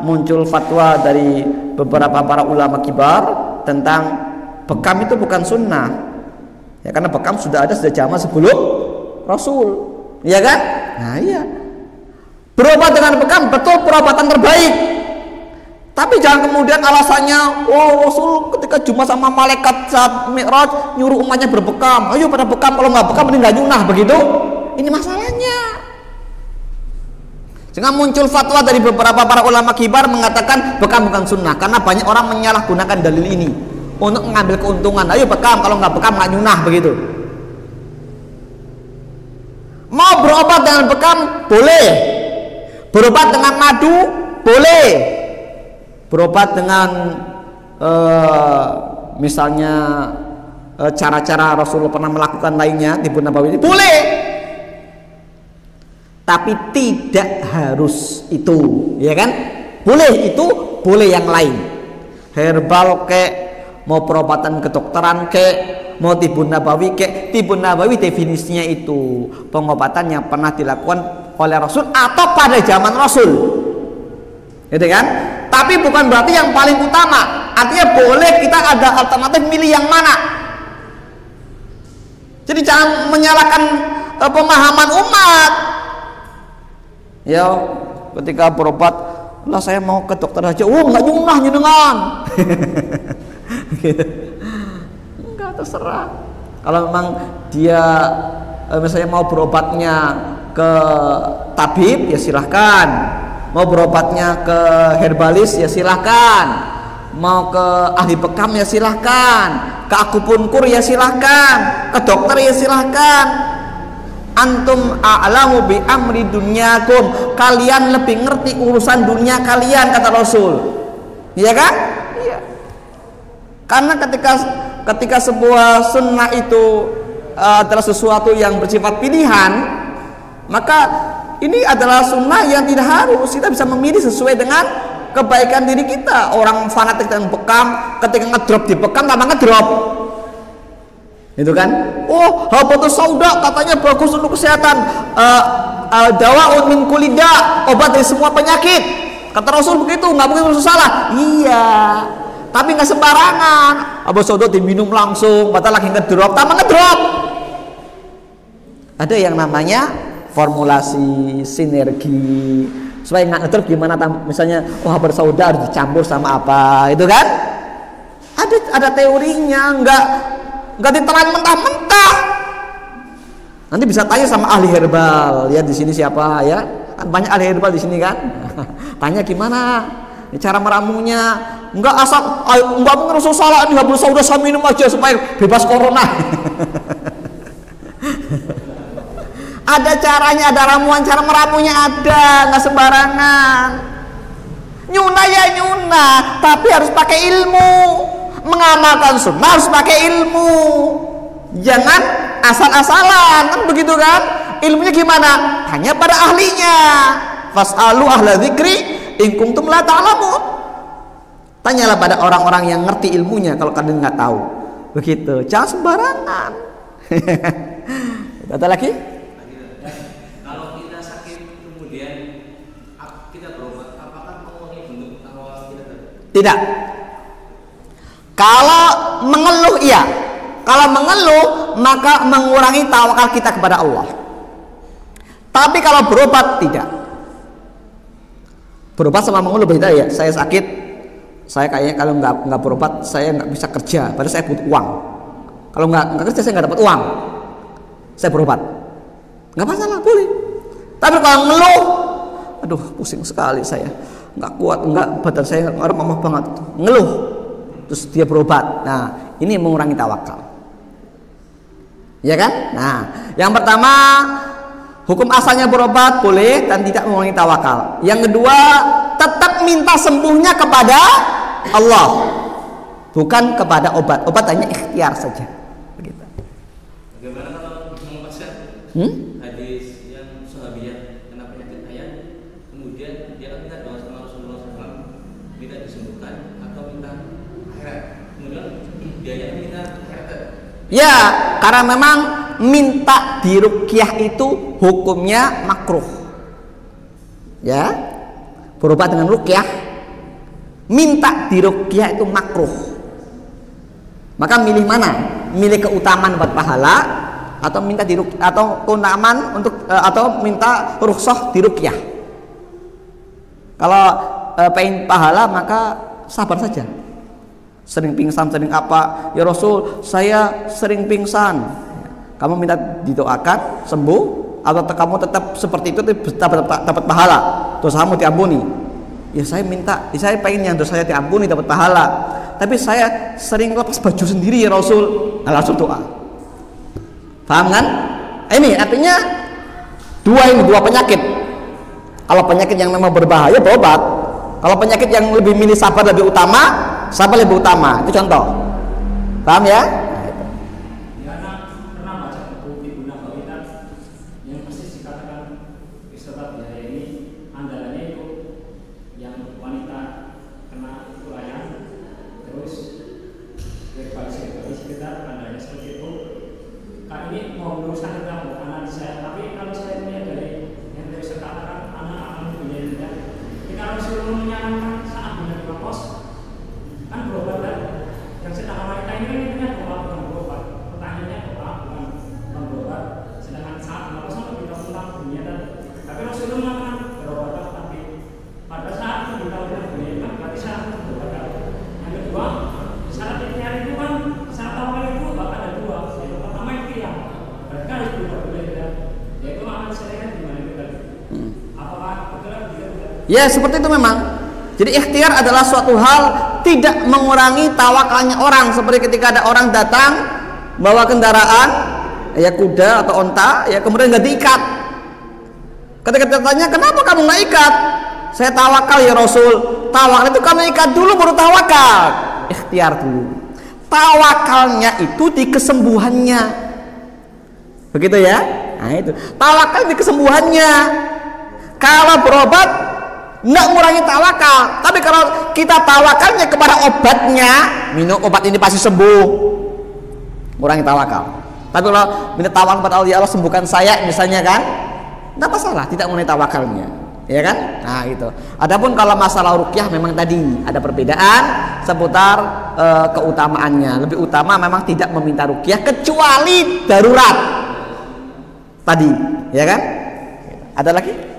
S1: muncul fatwa dari beberapa para ulama kibar tentang bekam itu bukan sunnah. Ya, karena bekam sudah ada sejak zaman sebelum Rasul, ya kan? Nah, iya. Berobat dengan bekam betul perobatan terbaik. Tapi jangan kemudian alasannya, oh Rasul ketika jumpa sama malaikat saat Mi'raj nyuruh umatnya berbekam. Ayo pada bekam, kalau nggak bekam mending nggak nyunah, begitu. Ini masalahnya. Sehingga muncul fatwa dari beberapa para ulama kibar mengatakan bekam bukan sunnah, karena banyak orang menyalahgunakan dalil ini untuk mengambil keuntungan. Ayo bekam, kalau nggak bekam nggak nyunah, begitu. Mau berobat dengan bekam boleh, berobat dengan madu boleh, berobat dengan misalnya cara-cara Rasulullah pernah melakukan lainnya tibun nabawi ini boleh, tapi tidak harus itu, ya kan? Boleh itu, boleh yang lain, herbal kek, mau perobatan kedokteran kek, mau tibun nabawi kek. Tibun nabawi definisinya itu pengobatan yang pernah dilakukan oleh Rasul atau pada zaman Rasul, gitu kan? Tapi bukan berarti yang paling utama. Artinya boleh kita ada alternatif, milih yang mana. Jadi jangan menyalahkan pemahaman umat. Ya, ketika berobat, lah saya mau ke dokter aja. Oh, nggak nyunah nyenengan. Enggak, terserah. Kalau memang dia misalnya mau berobatnya ke tabib, ya silahkan. Mau berobatnya ke herbalis, ya silahkan. Mau ke ahli bekam, ya silahkan. Ke akupunkur, ya silahkan. Ke dokter, ya silahkan. Antum a'lamu bi amri dunyakum, kalian lebih ngerti urusan dunia kalian, kata Rasul. Iya kan? Iya. Karena ketika sebuah sunnah itu adalah sesuatu yang bersifat pilihan, maka ini adalah sunnah yang tidak harus. Kita bisa memilih sesuai dengan kebaikan diri kita. Orang fanatik dengan bekam, ketika ngedrop di bekam tambah ngedrop, itu kan? Oh, habatus sauda katanya bagus untuk kesehatan. Dawaun min kulli da, obat dari semua penyakit. Kata Rasul begitu, nggak mungkin Rasul salah. Iya, tapi nggak sembarangan. Habatus sauda diminum langsung, padahal lagi ngedrop, tambah ngedrop. Ada yang namanya formulasi sinergi supaya nggak ngedrop. Gimana misalnya, oh habatus sauda harus dicampur sama apa, itu kan? Ada teorinya, nggak ditelan mentah-mentah. Nanti bisa tanya sama ahli herbal. Ya, di sini siapa ya? Kan banyak ahli herbal di sini kan. Tanya gimana cara meramunya. Enggak asal, enggak mungkin Rasul salah, ini habatus sauda saya minum aja supaya bebas corona. Ada caranya, ada ramuan, cara meramunya ada, nggak sembarangan. Nyunah ya nyunah, tapi harus pakai ilmu. Mengamalkan sunnah harus pakai ilmu, jangan asal-asalan, kan begitu kan? Ilmunya gimana? Tanya pada ahlinya. Fas'alu ahla dzikri in kuntum la ta'lamun. Tanyalah pada orang-orang yang ngerti ilmunya kalau kalian nggak tahu. Begitu, jangan sembarangan. Ada lagi?
S2: Kalau kita sakit kemudian kita berobat, apakah mengurangi bentuk takwa kita?
S1: Tidak. Kalau mengeluh iya. Kalau mengeluh maka mengurangi tawakal kita kepada Allah. Tapi kalau berobat tidak. Berobat sama mengeluh beda ya. Saya sakit, saya kayaknya kalau nggak berobat saya nggak bisa kerja. Padahal saya butuh uang. Kalau nggak kerja saya nggak dapat uang. Saya berobat, nggak masalah, boleh. Tapi kalau ngeluh, aduh pusing sekali saya, nggak kuat, nggak, badan saya remah banget, ngeluh. Terus dia berobat. Nah, ini mengurangi tawakal. Ya kan? Nah, yang pertama Hukum asalnya berobat boleh dan tidak mengurangi tawakal. Yang kedua, tetap minta sembuhnya kepada Allah, bukan kepada obat. Obat hanya ikhtiar saja. Begitu.
S2: Bagaimana kalau melepaskan hadis yang sahabiah kena penyakit ayam, kemudian dia minta doa sama Rasulullah SAW, minta disembuhkan atau minta akhirat, kemudian dia minta akhirat.
S1: Ya, karena memang minta diruqyah itu hukumnya makruh. Ya, berobat dengan ruqyah, minta diruqyah itu makruh. Maka milih mana? Milih keutamaan dapat pahala atau minta diruqyah, atau keutamaan untuk atau minta rukhsah diruqyah. Kalau pengen pahala maka sabar saja. Sering pingsan, sering apa? Ya Rasul, saya sering pingsan. Kamu minta didoakan sembuh atau kamu tetap seperti itu dapat pahala, dosamu diampuni? Ya saya minta, saya pengen yang dosa saya diampuni, dapat pahala. Tapi saya sering lepas baju sendiri ya Rasul. Nah, langsung doa. Paham kan? Ini artinya dua penyakit. Kalau penyakit yang memang berbahaya berobat. Kalau penyakit yang lebih milih sabar lebih utama, sabar lebih utama. Itu contoh. Paham ya? Ya seperti itu memang. Jadi ikhtiar adalah suatu hal tidak mengurangi tawakalnya orang. Seperti ketika ada orang datang bawa kendaraan, ya kuda atau onta, ya kemudian nggak diikat. Ketika kita tanya, kenapa kamu nggak ikat? Saya tawakal ya Rasul. Tawakal itu kamu ikat dulu baru tawakal. Ikhtiar dulu. Tawakalnya itu di kesembuhannya. Begitu ya? Nah itu. Tawakal di kesembuhannya. Kalau berobat nggak ngurangi tawakal, tapi kalau kita tawakalnya kepada obatnya, minum obat ini pasti sembuh, ngurangi tawakal. Tapi kalau minta tawakal kepada Allah, ya Allah sembuhkan saya misalnya kan, nggak masalah, tidak mengurangi tawakalnya, ya kan? Nah itu. Adapun kalau masalah ruqyah memang tadi ada perbedaan seputar keutamaannya. Lebih utama memang tidak meminta ruqyah kecuali darurat tadi, ya kan? Ada lagi?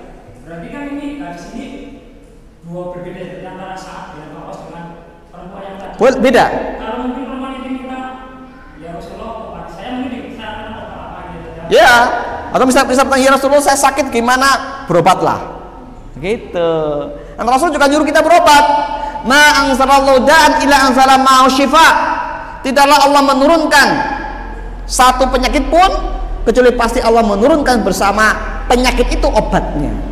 S2: Berbeda antara saat dengan kaos dengan perempuan yang tadi.
S1: Beda.
S2: Kalau mungkin perempuan itu minta, ya Rasulullah, saya mungkin disarankan apa gitu.
S1: Ya, atau misalnya ya Rasulullah saya sakit gimana? Berobatlah. Gitu. Dan Rasul juga nyuruh kita berobat. Ma anzalallahu da'an ila anzala ma'u syifa. Tidaklah Allah menurunkan satu penyakit pun kecuali pasti Allah menurunkan bersama penyakit itu obatnya.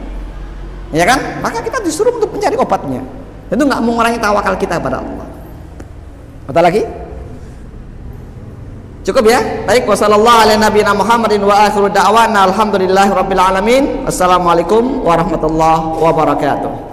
S1: Ya kan? Maka kita disuruh untuk mencari obatnya. Itu nggak mengurangi tawakal kita pada Allah. Ada lagi? Cukup ya? Baik, wassallallahu ala nabiyina Muhammadin wa akhiru da'wana alhamdulillahirabbil alamin. Assalamualaikum warahmatullahi wabarakatuh.